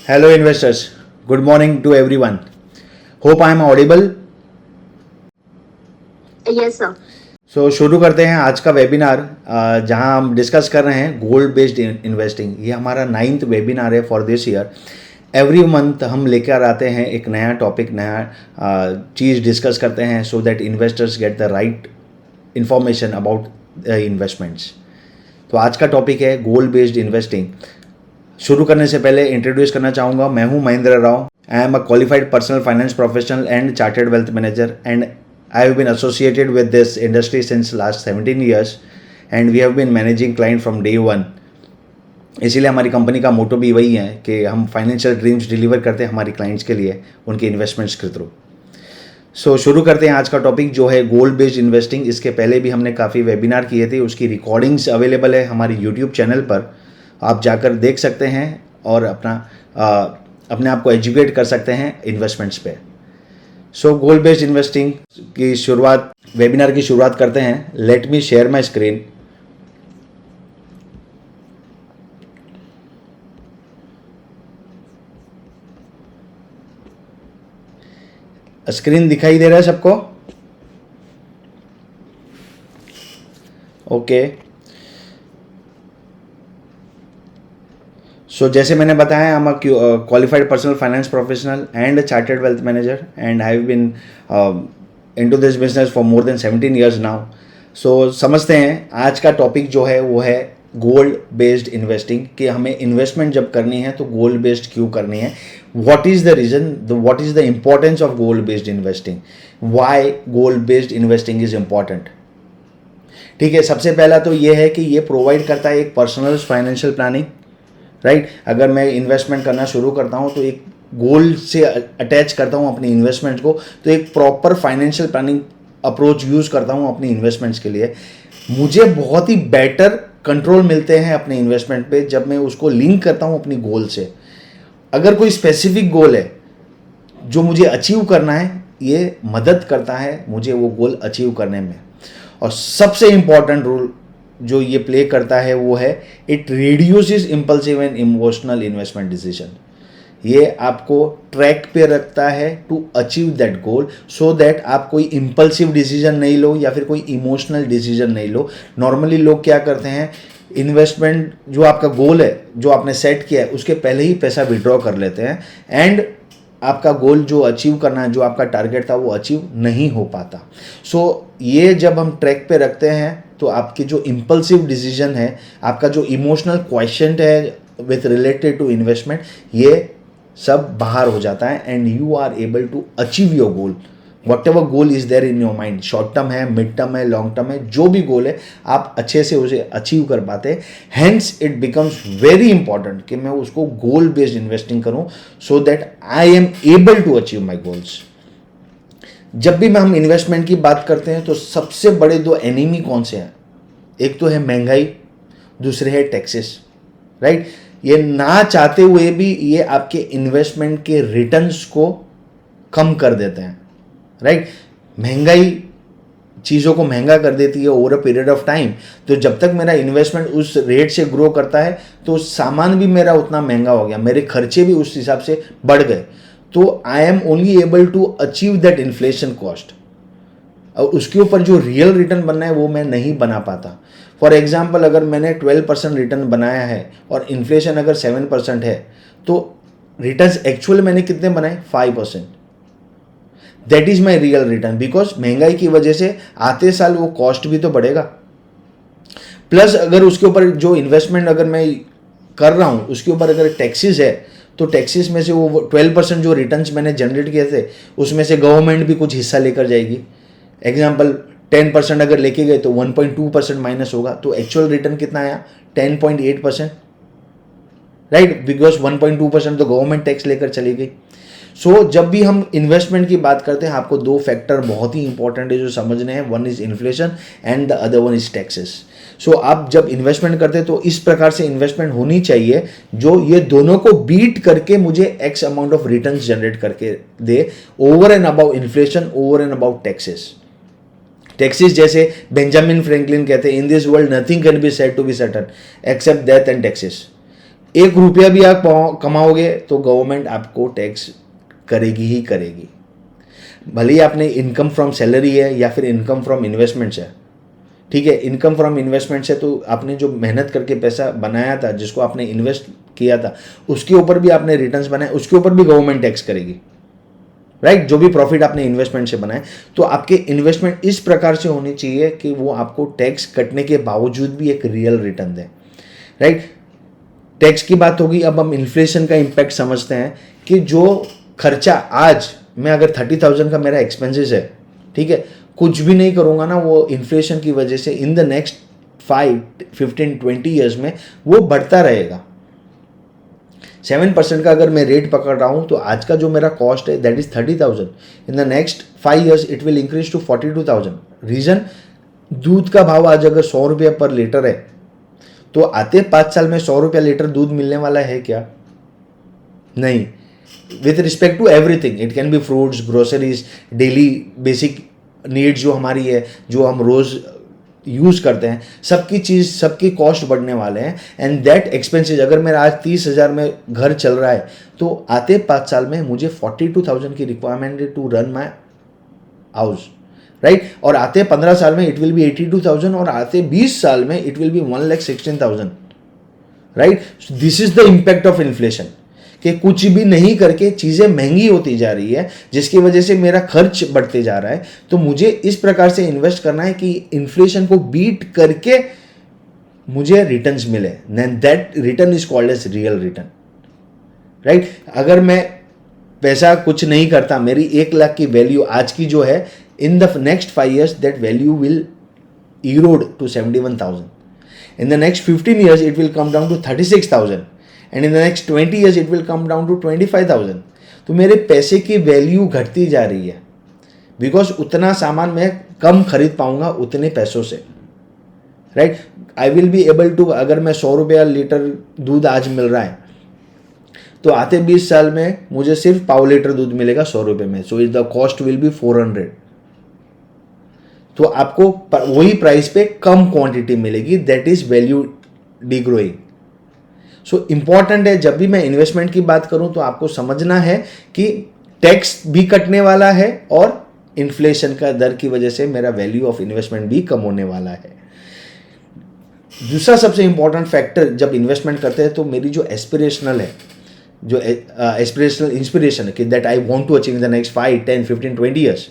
Hello investors, good morning to everyone. Hope I am audible. Yes, sir. So शुरू करते हैं आज का वेबिनार जहां हम डिस्कस कर रहे हैं गोल्ड बेस्ड इन्वेस्टिंग। ये हमारा 9th वेबिनार है for this year. Every month हम लेकर आते हैं एक नया टॉपिक, नया चीज़ डिस्कस करते हैं so that investors get the right information about investments. तो आज का टॉपिक है गोल्ड बेस्ड इन्वेस्टिंग। शुरू करने से पहले इंट्रोड्यूस करना चाहूँगा, मैं हूँ महेंद्र राव। आई am a qualified personal finance professional and chartered wealth manager and I have been associated with this industry since last 17 years and we have been managing client from day one. इसीलिए हमारी company का मोटो भी वही है कि हम financial dreams deliver करते हैं हमारी क्लाइंट्स के लिए उनके इन्वेस्टमेंट्स के थ्रू। सो शुरू करते हैं आज का टॉपिक जो है गोल्ड बेस्ड इन्वेस्टिंग। इसके पहले भी हमने काफ़ी वेबिनार किए थे, उसकी रिकॉर्डिंग्स अवेलेबल है हमारी यूट्यूब चैनल पर, आप जाकर देख सकते हैं और अपने आप को एजुकेट कर सकते हैं इन्वेस्टमेंट्स पे। सो गोल्ड बेस्ड इन्वेस्टिंग की शुरुआत, वेबिनार की शुरुआत करते हैं। Let me share my screen. Screen दिखाई दे रहा है सबको? ओके। सो जैसे मैंने बताया, I am a qualified personal finance professional and chartered wealth manager and I have been into this business for more than 17 years now. So समझते हैं आज का टॉपिक जो है वो है गोल्ड बेस्ड इन्वेस्टिंग, कि हमें इन्वेस्टमेंट जब करनी है तो गोल्ड बेस्ड क्यों करनी है, what is the reason, what is the importance of gold based investing, why gold based investing is important. ठीक है, सबसे पहला तो ये है कि ये प्रोवाइड करता है एक पर्सनल फाइनेंशियल प्लानिंग, राइट। अगर मैं इन्वेस्टमेंट करना शुरू करता हूँ तो एक गोल से अटैच करता हूँ अपनी इन्वेस्टमेंट को, तो एक proper financial planning approach use करता हूँ अपनी इन्वेस्टमेंट्स के लिए। मुझे बहुत ही बेटर कंट्रोल मिलते हैं अपने इन्वेस्टमेंट पे जब मैं उसको लिंक करता हूँ अपनी गोल से। अगर कोई स्पेसिफिक गोल है जो मुझे अचीव करना है, ये मदद करता है मुझे वो गोल अचीव करने में। और सबसे इम्पॉर्टेंट रोल जो ये प्ले करता है वो है it reduces impulsive and emotional investment decision. ये आपको ट्रैक पे रखता है to achieve that goal, so that आप कोई इम्पल्सिव डिसीजन नहीं लो या फिर कोई इमोशनल डिसीजन नहीं लो। नॉर्मली लोग क्या करते हैं, इन्वेस्टमेंट जो आपका गोल है जो आपने सेट किया है उसके पहले ही पैसा विड्रॉ कर लेते हैं एंड आपका गोल जो अचीव करना है, जो आपका टारगेट था वो अचीव नहीं हो पाता। सो ये जब हम ट्रैक पे रखते हैं तो आपकी जो इम्पल्सिव डिसीजन है, आपका जो इमोशनल क्वेश्चन है विथ रिलेटेड टू इन्वेस्टमेंट, ये सब बाहर हो जाता है and you are able to achieve your goal, whatever goal is there in your mind. Short term है, मिड टर्म है, लॉन्ग टर्म है, जो भी गोल है आप अच्छे से उसे अचीव कर पाते हैं। Hence it becomes very important कि मैं उसको गोल बेस्ड इन्वेस्टिंग करूं so that I am able to achieve my goals. जब भी हम इन्वेस्टमेंट की बात करते हैं तो सबसे बड़े दो एनिमी कौन से हैं? एक तो है महंगाई, दूसरे है टैक्सेस, राइट। ये ना चाहते हुए भी ये आपके इन्वेस्टमेंट के रिटर्न्स को कम कर देते हैं, राइट। महंगाई चीज़ों को महंगा कर देती है over a period of time. तो जब तक मेरा इन्वेस्टमेंट उस रेट से ग्रो करता है तो सामान भी मेरा उतना महंगा हो गया, मेरे खर्चे भी उस हिसाब से बढ़ गए, तो I am only able to achieve that inflation cost. और उसके ऊपर जो रियल रिटर्न बनना है वो मैं नहीं बना पाता। फॉर एग्जाम्पल, अगर मैंने 12% रिटर्न बनाया है और इन्फ्लेशन अगर 7% है तो रिटर्न्स एक्चुअल मैंने कितने बनाए? 5%। That is my real return, because महंगाई की वजह से आते साल वो कॉस्ट भी तो बढ़ेगा। प्लस अगर उसके ऊपर जो इन्वेस्टमेंट अगर मैं कर रहा हूँ उसके ऊपर अगर टैक्सेस है तो टैक्सेस में से वो 12% जो रिटर्न्स मैंने जनरेट किए थे उसमें से गवर्नमेंट भी कुछ हिस्सा लेकर जाएगी। एग्जाम्पल, 10% अगर लेके गए तो 1.2% माइनस होगा, तो एक्चुअल रिटर्न कितना आया? 10.8%, राइट, बिकॉज 1.2% तो गवर्नमेंट टैक्स लेकर चली गई। सो जब भी हम इन्वेस्टमेंट की बात करते हैं आपको दो फैक्टर बहुत ही इंपॉर्टेंट है जो समझने हैं, one is inflation and the other one is taxes. So आप जब इन्वेस्टमेंट करते हैं तो इस प्रकार से इन्वेस्टमेंट होनी चाहिए जो ये दोनों को बीट करके मुझे X amount of returns generate करके दे over and above inflation, over and above taxes. Taxes जैसे बेंजामिन फ्रैंकलिन कहते हैं, in this world nothing can be said to be certain except death and taxes. एक रुपया भी आप कमाओगे तो गवर्नमेंट आपको टैक्स करेगी ही करेगी, भले ही आपने इनकम फ्रॉम सैलरी है या फिर इनकम फ्रॉम इन्वेस्टमेंट्स है। ठीक है, इनकम फ्रॉम इन्वेस्टमेंट से तो आपने जो मेहनत करके पैसा बनाया था, जिसको आपने इन्वेस्ट किया था, उसके ऊपर भी आपने रिटर्न्स बनाए, उसके ऊपर भी गवर्नमेंट टैक्स करेगी, राइट। जो भी प्रॉफिट आपने इन्वेस्टमेंट से बनाए, तो आपके इन्वेस्टमेंट इस प्रकार से होनी चाहिए कि वो आपको टैक्स कटने के बावजूद भी एक रियल रिटर्न दे, राइट। टैक्स की बात होगी। अब हम इन्फ्लेशन का इम्पैक्ट समझते हैं कि जो खर्चा आज मैं अगर 30,000 का मेरा एक्सपेंसेस है, ठीक है, कुछ भी नहीं करूँगा ना, वो इन्फ्लेशन की वजह से इन द नेक्स्ट 5, 15, 20 ईयर्स में वो बढ़ता रहेगा। 7% का अगर मैं रेट पकड़ रहा हूँ तो आज का जो मेरा कॉस्ट है that is 30,000, in the next 5 years it will increase to 42,000। Reason, दूध का भाव आज अगर 100 रुपये पर लीटर है, तो आते 5 साल में 100 रुपया लीटर दूध मिलने वाला है क्या? नहीं। With respect to everything, it can be fruits, groceries, daily basic needs जो हमारी है, जो हम रोज़ यूज़ करते हैं, सबकी चीज़, सबकी कॉस्ट बढ़ने वाले हैं। एंड दैट एक्सपेंसेस, अगर मेरा आज 30,000 में घर चल रहा है, तो आते 5 साल में मुझे 42,000 की रिक्वायरमेंट है to run my house, right. और आते 15 साल में इट विल बी 82,000, और आते 20 साल में it will B 1,16,000, right. This is the impact of inflation, कि कुछ भी नहीं करके चीज़ें महंगी होती जा रही है, जिसकी वजह से मेरा खर्च बढ़ते जा रहा है। तो मुझे इस प्रकार से इन्वेस्ट करना है कि इन्फ्लेशन को बीट करके मुझे रिटर्न्स मिले, then that return is called as real return, right. अगर मैं पैसा कुछ नहीं करता, मेरी 1 लाख की वैल्यू आज की जो है, in the next 5 years that value will erode to 71,000. In the next 15 years, it will come down to 36,000. And in the next 20 years, it will come down to 25,000. तो मेरे पैसे की वैल्यू घटती जा रही है, बिकॉज उतना सामान मैं कम खरीद पाऊंगा उतने पैसों से, right. I will be able to, अगर मैं 100 रुपया लीटर दूध आज मिल रहा है, तो आते 20 साल में मुझे सिर्फ पाव लीटर दूध मिलेगा 100 रुपये में, so the cost will be 400। तो आपको वही प्राइस पे कम क्वांटिटी मिलेगी, that is value degrowing. So important है, जब भी मैं इन्वेस्टमेंट की बात करूं तो आपको समझना है कि टैक्स भी कटने वाला है और इन्फ्लेशन का दर की वजह से मेरा वैल्यू ऑफ इन्वेस्टमेंट भी कम होने वाला है। दूसरा सबसे इंपॉर्टेंट फैक्टर जब इन्वेस्टमेंट करते हैं, तो मेरी जो एस्पिरेशनल है, जो एस्पिरेशनल इंस्पिरेशन है कि that I want to achieve in the next 5, 10, 15, 20 years,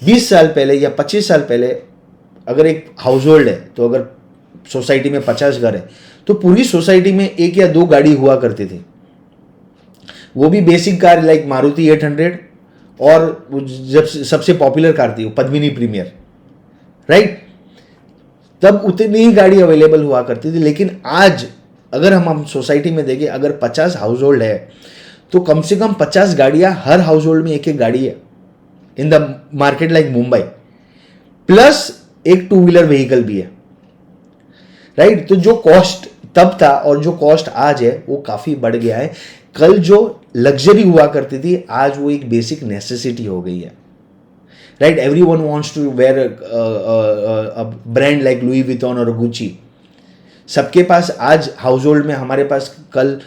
20 साल पहले या 25 साल पहले अगर एक हाउस होल्ड है, तो अगर सोसाइटी में 50 घर है, तो पूरी सोसाइटी में 1 या 2 गाड़ी हुआ करती थी, वो भी बेसिक कार लाइक मारुति 800, और जब सबसे पॉपुलर कार थी वो पद्मिनी प्रीमियर, राइट। तब उतनी ही गाड़ी अवेलेबल हुआ करती थी। लेकिन आज अगर हम सोसाइटी में देखें, अगर 50 हाउस होल्ड है, तो कम से कम 50 गाड़ियां, हर हाउस होल्ड में 1-1 गाड़ी है in the market like Mumbai, plus एक 2 व्हीलर व्हीकल भी है, राइट। तो जो कॉस्ट तब था और जो कॉस्ट आज है वो काफी बढ़ गया है। कल जो लग्जरी हुआ करती थी, आज वो एक बेसिक नेसेसिटी हो गई है, right. Everyone wants to wear a brand like Louis Vuitton और गुची। सबके पास आज हाउस होल्ड में, हमारे पास कल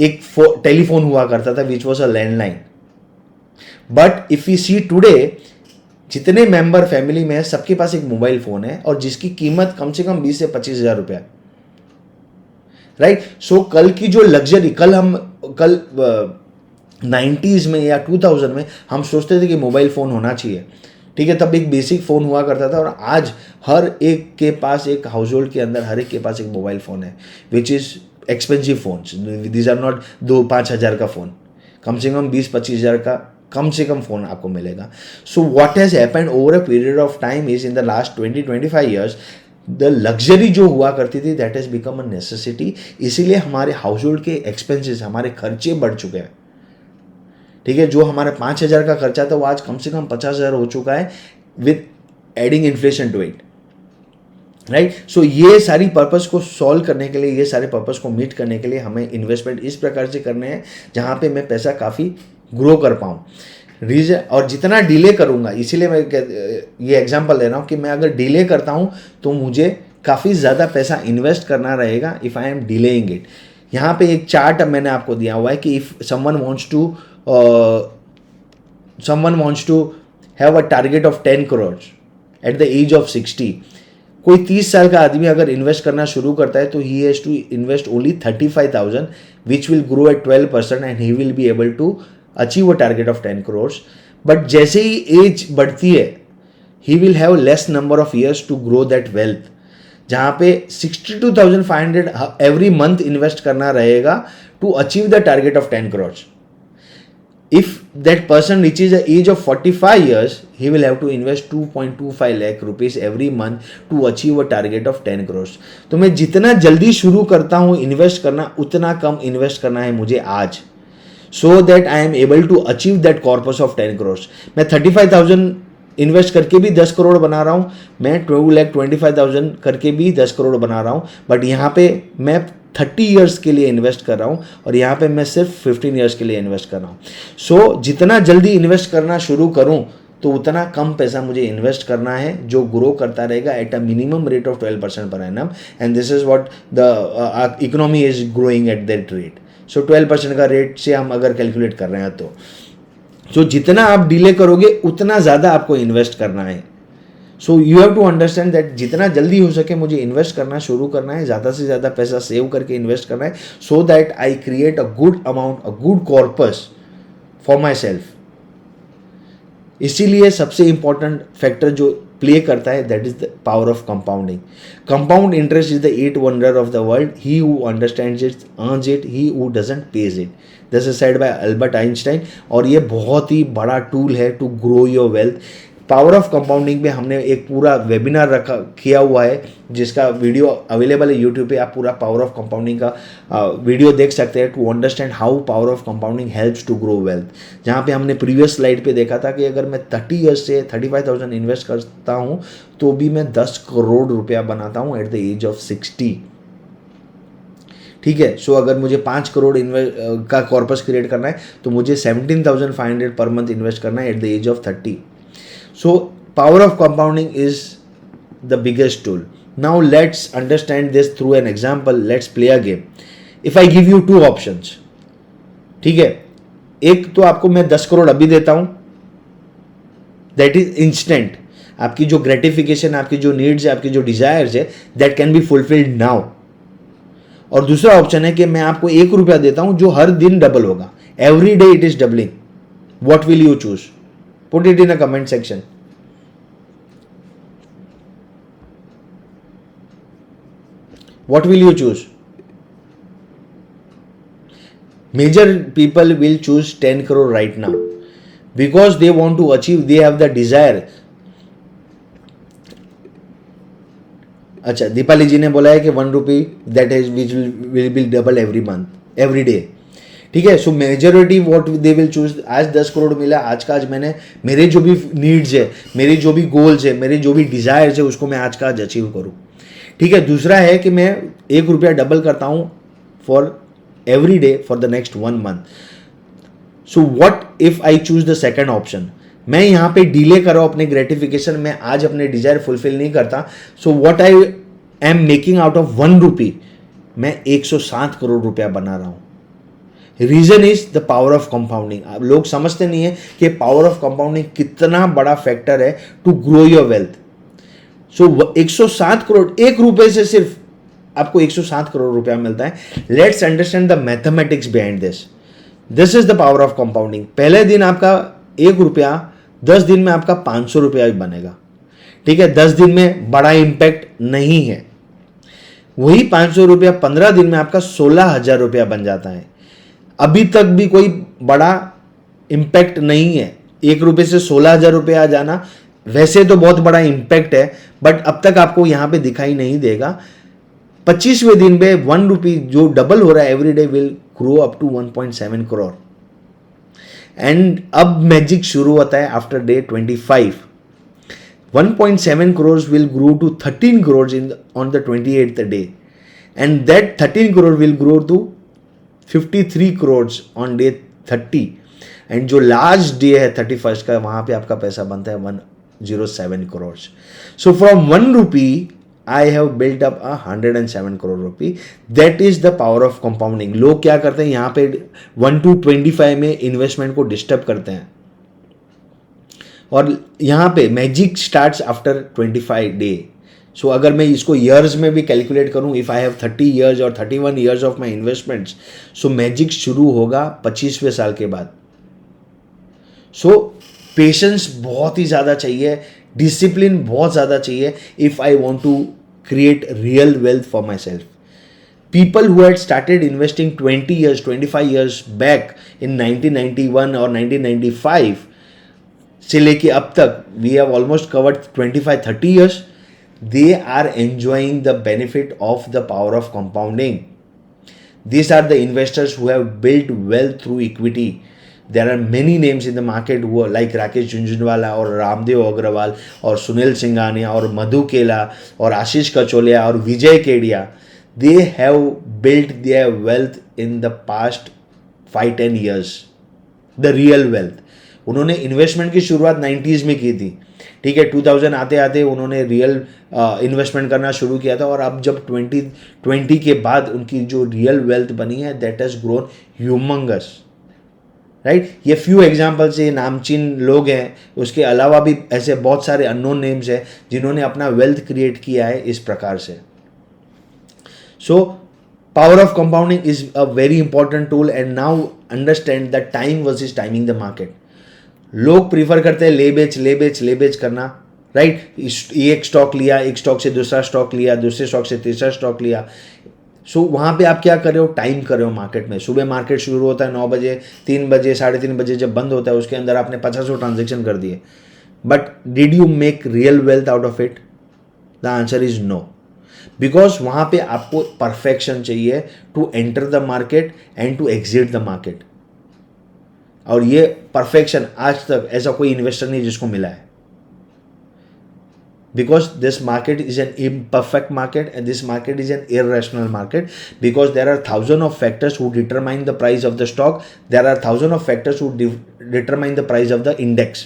एक टेलीफोन हुआ करता था which was a landline, but if you see today, जितने मेंबर फैमिली में है सबके पास एक मोबाइल फोन है, और जिसकी कीमत कम से कम 20 से 25 हज़ार रुपया, राइट। सो कल की जो लग्जरी, कल 90s में या 2000 में हम सोचते थे कि मोबाइल फ़ोन होना चाहिए, ठीक है, तब एक बेसिक फ़ोन हुआ करता था, और आज हर एक के पास, एक हाउस होल्ड के अंदर हर एक के पास एक मोबाइल फ़ोन है, which is expensive phones. These are not 2-5 हज़ार का फ़ोन, कम से कम 20-25 हज़ार का कम से कम फ़ोन आपको मिलेगा। So what has happened over a period of time is, in the last 20-25 years, the luxury जो हुआ करती थी that has become a necessity. इसीलिए हमारे हाउस होल्ड के एक्सपेंसेस, हमारे खर्चे बढ़ चुके हैं, ठीक है। जो हमारे 5,000 का खर्चा था वो आज कम से कम 50,000 हो चुका है, with adding inflation to it, right. So ये सारी पर्पस को सॉल्व करने के लिए, ये सारे पर्पस को मीट करने के लिए हमें इन्वेस्टमेंट इस प्रकार से करने हैं जहाँ पे मैं पैसा काफ़ी ग्रो कर पाऊँ। रीजन, और जितना डिले करूँगा, इसीलिए मैं ये एग्जांपल ले रहा हूँ कि मैं अगर डिले करता हूँ तो मुझे काफ़ी ज़्यादा पैसा इन्वेस्ट करना रहेगा if I am delaying it. यहाँ पे एक चार्ट मैंने आपको दिया हुआ है कि if someone wants to have a target of 10 crores at the age of 60, कोई 30 साल का आदमी अगर इन्वेस्ट करना शुरू करता है तो ही has to invest only 35,000 which will grow at 12% and he will be able to achieve a target of 10 crores. But जैसे ही एज बढ़ती है he will have less number of years to grow that wealth, जहाँ पे 62,500 every month invest करना रहेगा to achieve the target of 10 crores. If that person reaches the age of 45 years, he will have to invest 2.25 lakh rupees every month to achieve a target of 10 crores. तो मैं जितना जल्दी शुरू करता हूँ invest करना, उतना कम इन्वेस्ट करना है मुझे आज, so that I am able to achieve that corpus of 10 crores. मैं 35,000 इन्वेस्ट करके भी 10 करोड़ बना रहा हूँ, मैं 2,25,000 करके भी 10 करोड़ बना रहा हूँ, बट यहाँ पे मैं 30 ईयर्स के लिए इन्वेस्ट कर रहा हूँ और यहाँ पे मैं सिर्फ 15 ईयर्स के लिए इन्वेस्ट कर रहा हूँ. सो जितना जल्दी इन्वेस्ट करना शुरू करूँ तो उतना कम पैसा मुझे इन्वेस्ट करना है जो ग्रो करता रहेगा at a minimum rate of 12% per annum, and this is what the economy is growing at that rate. So 12% का रेट से हम अगर कैलकुलेट कर रहे हैं तो जितना आप डिले करोगे उतना ज़्यादा आपको इन्वेस्ट करना है. So you have to understand that जितना जल्दी हो सके मुझे इन्वेस्ट करना शुरू करना है, ज़्यादा से ज़्यादा पैसा सेव करके इन्वेस्ट करना है, so that I create a good amount, a good corpus for myself. इसीलिए सबसे इंपॉर्टेंट फैक्टर जो प्ले करता है that is the power of compounding. Compound interest is the 8th wonder of the world. He who understands it earns it, he who doesn't pays it. This is said by Albert Einstein. और ये बहुत ही बड़ा tool है to grow your wealth. Power of compounding में हमने एक पूरा वेबिनार किया हुआ है जिसका वीडियो अवेलेबल है यूट्यूब पे. आप पूरा पावर ऑफ कंपाउंडिंग का वीडियो देख सकते हैं to understand how power of compounding helps to grow wealth. जहाँ पे हमने प्रीवियस स्लाइड पे देखा था कि अगर मैं 30 ईयर्स से 35,000 इन्वेस्ट करता हूँ तो भी मैं 10 करोड़ रुपया बनाता हूँ एट द एज ऑफ 60. ठीक है. सो अगर मुझे 5 करोड़ का कॉर्पस क्रिएट करना है तो मुझे 17,500 पर मंथ इन्वेस्ट करना है at the age of 30. So power of compounding is the biggest tool. Now let's understand this through an example. Let's play a game. If I give you 2 options, ठीक है, एक तो आपको मैं 10 करोड़ अभी देता हूं, that is instant. आपकी जो ग्रेटिफिकेशन, आपकी जो नीड्स है, आपकी जो डिजायर्स है, that can be fulfilled now. और दूसरा ऑप्शन है कि मैं आपको 1 रुपया देता हूं जो हर दिन डबल होगा. Every day it is doubling. What will you choose? Put it in a comment section. What will you choose? Major people will choose 10 crore right now because they want to achieve, they have the desire. अच्छा, दीपाली जी ने बोला है कि 1 rupee that is which will be double every month every day. ठीक है. So majority what they will choose. आज 10 करोड़ मिला, आज का आज मैंने मेरे जो भी नीड्स है, मेरे जो भी गोल्स है, मेरे जो भी डिजायर्स है उसको मैं आज का आज अचीव करूँ. ठीक है. दूसरा है कि मैं 1 रुपया डबल करता हूँ for every day for the next 1 month. So what if I choose the second option. मैं यहाँ पे डिले कर रहा हूँ अपने ग्रेटिफिकेशन में, आज अपने डिजायर फुलफिल नहीं करता. So what I am making out of 1 rupee, मैं 107 करोड़ रुपया बना रहा हूँ. Reason is the power of compounding. लोग समझते नहीं है कि पावर ऑफ कंपाउंडिंग कितना बड़ा फैक्टर है टू ग्रो योर वेल्थ. सो 107 करोड़, 1 रुपए से सिर्फ आपको 107 करोड़ रुपया मिलता है. Let's understand the mathematics behind this. This is the power of compounding. पहले दिन आपका 1 रुपया 10 दिन में आपका 500 रुपया बनेगा. ठीक है. 10 दिन में बड़ा इंपैक्ट नहीं है. वही 500 रुपया 15 दिन में आपका 16,000 रुपया बन जाता है. अभी तक भी कोई बड़ा इंपैक्ट नहीं है. 1 रुपये से 16,000 रुपये आ जाना वैसे तो बहुत बड़ा इंपैक्ट है, बट अब तक आपको यहां पे दिखाई नहीं देगा. 25वें दिन में 1 रुपी जो डबल हो रहा है every day will grow up to 1.7 crore. And अब मैजिक शुरू होता है after day 25. 1.7 crores will grow to 13 crores on the 28th day, and that 13 crore will grow to 53 crores on day 30. And जो लास्ट डे है 31st का, वहां पे आपका पैसा बनता है 107 crores. So from 1 rupee I have built up 107 crore rupee. That is the power of compounding. लोग क्या करते हैं यहाँ पे 1 to 25 में इन्वेस्टमेंट को डिस्टर्ब करते हैं, और यहाँ पे मैजिक स्टार्ट्स आफ्टर 25 डे. सो अगर मैं इसको ईयर्स में भी कैलकुलेट करूँ, इफ़ आई हैव 30 ईयर्स और 31 years of my investments, so magic शुरू होगा 25वें साल के बाद. सो पेशेंस बहुत ही ज़्यादा चाहिए, डिसिप्लिन बहुत ज़्यादा चाहिए if I want to create real wealth for myself. People who had started investing 20 years, 25 years back in 1991 or 1995 से लेके अब तक, we have almost covered 25-30 years, they are enjoying the benefit of the power of compounding. These are the investors who have built wealth through equity. There are many names in the market who are like Rakesh Jhunjhunwala or Ramdev Agrawal or Sunil Singhania or Madhu Kela or Ashish Kacholia or Vijay Kedia. They have built their wealth in the past 5-10 years. The real wealth. उन्होंने investment की शुरुआत 90s में की थी, ठीक है. 2000 आते आते उन्होंने रियल इन्वेस्टमेंट करना शुरू किया था, और अब जब 2020 के बाद उनकी जो रियल वेल्थ बनी है, that has grown humongous, right. ये फ्यू एग्जाम्पल्स, ये नामचीन लोग हैं. उसके अलावा भी ऐसे बहुत सारे अननोन नेम्स हैं जिन्होंने अपना वेल्थ क्रिएट किया है इस प्रकार से. So power of compounding is a very important tool. And now understand the time versus timing the market. लोग प्रीफर करते हैं ले बेच करना, राइट. एक स्टॉक लिया, एक स्टॉक से दूसरा स्टॉक लिया, दूसरे स्टॉक से तीसरा स्टॉक लिया. सो वहाँ पे आप क्या कर रहे हो, टाइम कर रहे हो मार्केट में. सुबह मार्केट शुरू होता है 9 बजे, 3 बजे, 3:30 बजे जब बंद होता है, उसके अंदर आपने 50 ट्रांजेक्शन कर दिए. But did you make real wealth out of it? The answer is no. Because वहाँ पे आपको परफेक्शन चाहिए to enter the market and to exit the market. और ये परफेक्शन आज तक ऐसा कोई इन्वेस्टर नहीं जिसको मिला है. Because this market is an imperfect market, and this market is an irrational market, because there are thousands of factors who determine the price of the stock. There are thousands of factors who determine the price of the index.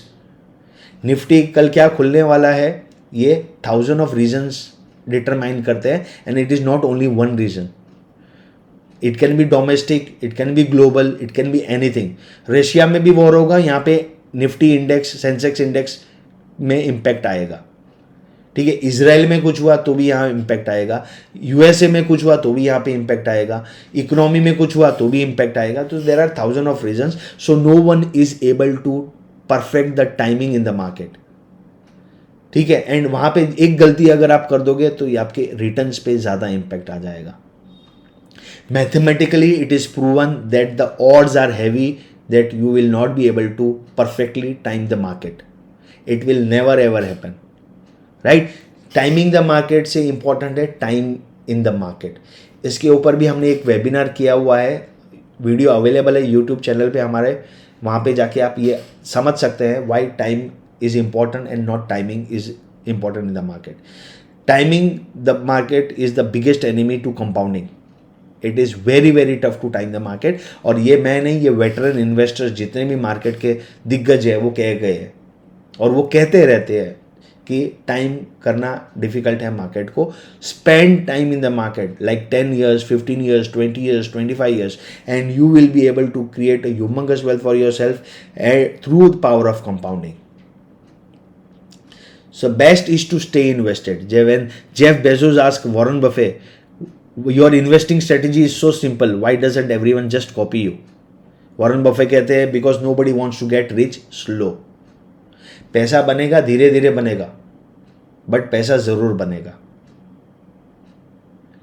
Nifty कल क्या खुलने वाला है, ये thousands of reasons determine करते हैं, and it is not only one reason. It can be domestic, it can be global, it can be anything. Russia में भी वॉर होगा, यहाँ पे निफ्टी इंडेक्स, सेंसेक्स इंडेक्स में इम्पैक्ट आएगा, ठीक है. इजराइल में कुछ हुआ तो भी यहाँ इम्पैक्ट आएगा, यूएसए में कुछ हुआ तो भी यहाँ पे इम्पैक्ट आएगा, इकोनॉमी में कुछ हुआ तो भी इम्पैक्ट आएगा. तो there are thousand of reasons. So no one is able to perfect the timing in the market, ठीक है. एंड वहाँ पे एक गलती अगर आप कर दोगे तो ये आपके रिटर्न्स पे ज़्यादा इम्पैक्ट आ जाएगा. Mathematically it is proven that the odds are heavy that you will not be able to perfectly time the market. It will never ever happen, right. Timing the market से important है time in the market. इसके ऊपर भी हमने एक webinar किया हुआ है, वीडियो अवेलेबल है यूट्यूब चैनल पे हमारे. वहाँ पे जाके आप ये समझ सकते हैं why time is important and not timing is important in the market. Timing the market is the biggest enemy to compounding. It is very very tough to time the market. और ये मैं नहीं, ये वेटरन इन्वेस्टर्स जितने भी market के दिग्गज है वो कह गए हैं, और वो कहते रहते हैं कि टाइम करना डिफिकल्ट है मार्केट को. Spend time in the market like 10 years, 15 years, 20 years, 25 years, and you will be able to create a humongous wealth for yourself through the power of compounding. So best is to stay invested. When Jeff Bezos asked Warren Buffett, your investing strategy is so simple, why doesn't everyone just copy you? Warren Buffett कहते हैं because nobody wants to get rich slow. पैसा बनेगा, धीरे धीरे बनेगा, but पैसा ज़रूर बनेगा,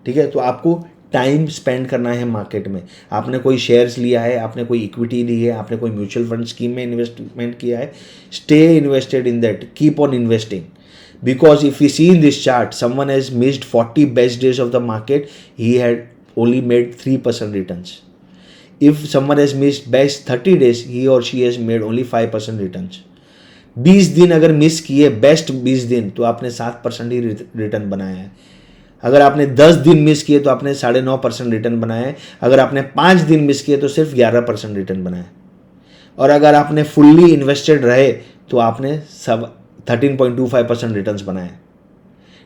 ठीक है. तो आपको टाइम स्पेंड करना है मार्केट में. आपने कोई शेयर्स लिया है, आपने कोई इक्विटी ली है, आपने कोई म्यूचुअल फंड स्कीम में इन्वेस्टमेंट किया है, stay invested in that, keep on investing. Because if you see in this chart, someone has missed 40 best days of the market, he had only made 3% returns. If someone has missed best 30 days, he और she has made only 5% returns. 20 दिन अगर miss किए, best 20 दिन, तो आपने 7% ही return बनाया है. अगर आपने 10 दिन मिस किए तो आपने 9.5% रिटर्न बनाया है. अगर आपने 5 दिन मिस किए तो सिर्फ 11% रिटर्न बनाया है. और अगर आपने फुल्ली इन्वेस्टेड रहे तो आपने सब 13.25% रिटर्न्स बनाए,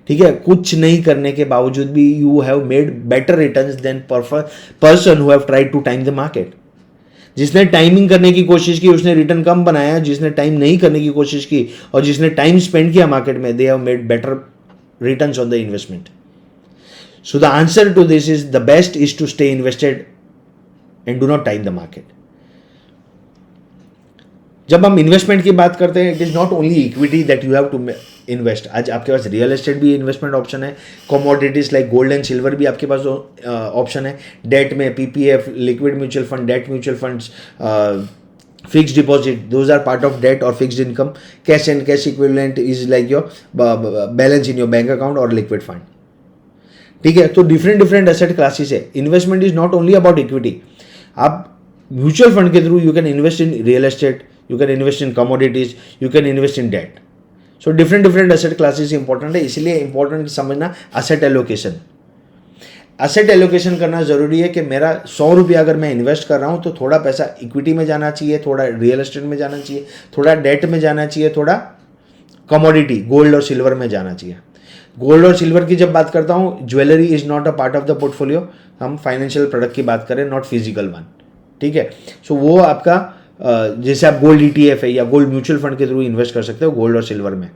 ठीक है, कुछ नहीं करने के बावजूद भी you have made better returns than person who have tried to time the market. जिसने टाइमिंग करने की कोशिश की उसने रिटर्न कम बनाया, जिसने टाइम नहीं करने की कोशिश की और जिसने टाइम स्पेंड किया मार्केट में, they have made better returns on the investment. So the answer to this is the best is to stay invested and do not time the market. जब हम इन्वेस्टमेंट की बात करते हैं, it is not only equity that you have to invest. आज आपके पास real estate भी इन्वेस्टमेंट ऑप्शन है, commodities like gold and silver भी आपके पास ऑप्शन है, डेट में PPF, liquid mutual fund, debt mutual funds, fixed deposit, those are part of debt और fixed income. Cash and cash equivalent is like your balance in your bank account और liquid fund. ठीक है, तो different different asset classes है। Investment is not only about equity. आप mutual fund के through you can invest in real estate, you can invest in commodities, you can invest in debt. So different different asset classes important है, इसलिए important समझना asset allocation. Asset allocation करना जरूरी है कि मेरा 100 रुपया अगर मैं इन्वेस्ट कर रहा हूँ तो थोड़ा पैसा इक्विटी में जाना चाहिए, थोड़ा रियल एस्टेट में जाना चाहिए, थोड़ा डेट में जाना चाहिए, थोड़ा कमोडिटी गोल्ड और सिल्वर में जाना चाहिए। गोल्ड और सिल्वर की जब बात करता हूँ, jewellery is not a part of the portfolio. हम फाइनेंशियल प्रोडक्ट की बात करें, नॉट फिजिकल वन। ठीक है, सो वो आपका जैसे आप गोल्ड ईटीएफ है या गोल्ड म्यूचुअल फंड के थ्रू इन्वेस्ट कर सकते हो गोल्ड और सिल्वर में।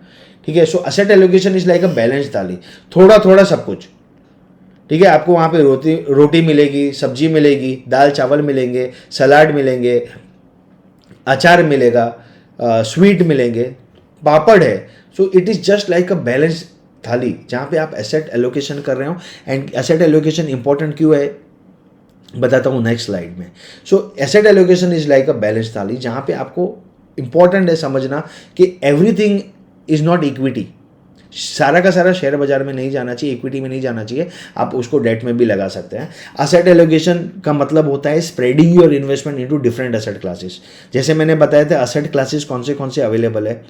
ठीक है, so asset allocation is like a balance thali, थोड़ा थोड़ा सब कुछ। ठीक है, आपको वहाँ पे रोटी मिलेगी, सब्जी मिलेगी, दाल चावल मिलेंगे, सलाद मिलेंगे, अचार मिलेगा, स्वीट मिलेंगे, पापड़ है। So it is just like a balance thali जहाँ पे आप एसेट एलोकेशन कर रहे हो। एंड एसेट एलोकेशन इंपॉर्टेंट क्यों है बताता हूँ नेक्स्ट स्लाइड में। So asset allocation is like a balance thali जहाँ पे आपको इंपॉर्टेंट है समझना कि एवरीथिंग इज नॉट इक्विटी। सारा का सारा शेयर बाजार में नहीं जाना चाहिए, इक्विटी में नहीं जाना चाहिए, आप उसको डेट में भी लगा सकते हैं। एसेट एलोकेशन का मतलब होता है spreading your investment into different asset classes. जैसे मैंने बताया था एसेट क्लासेस कौन से अवेलेबल है।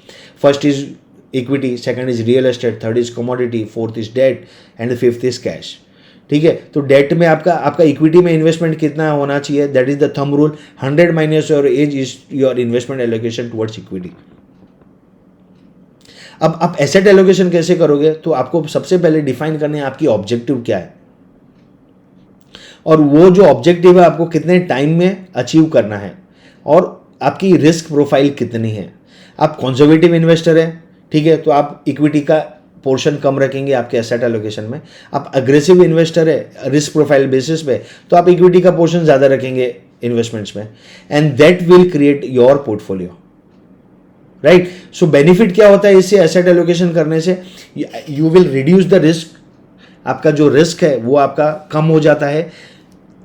First is equity, second is real estate, third is commodity, fourth is debt and fifth is cash. ठीक है, तो डेट में आपका इक्विटी में इन्वेस्टमेंट कितना होना चाहिए, that is the thumb rule. 100 minus your age is your investment allocation towards equity. अब आप एसेट एलोकेशन कैसे करोगे, तो आपको सबसे पहले डिफाइन करने हैं आपकी ऑब्जेक्टिव क्या है, और वो जो ऑब्जेक्टिव है आपको कितने टाइम में अचीव करना है, और आपकी रिस्क प्रोफाइल कितनी है। आप कंजर्वेटिव इन्वेस्टर है, ठीक है, तो आप इक्विटी का पोर्शन कम रखेंगे आपके एसेट एलोकेशन में। आप अग्रेसिव इन्वेस्टर है रिस्क प्रोफाइल बेसिस पे, तो आप इक्विटी का पोर्शन ज़्यादा रखेंगे इन्वेस्टमेंट्स में, and that will create your portfolio, right. So benefit क्या होता है इससे एसेट एलोकेशन करने से, you will reduce the risk. आपका जो रिस्क है वो आपका कम हो जाता है।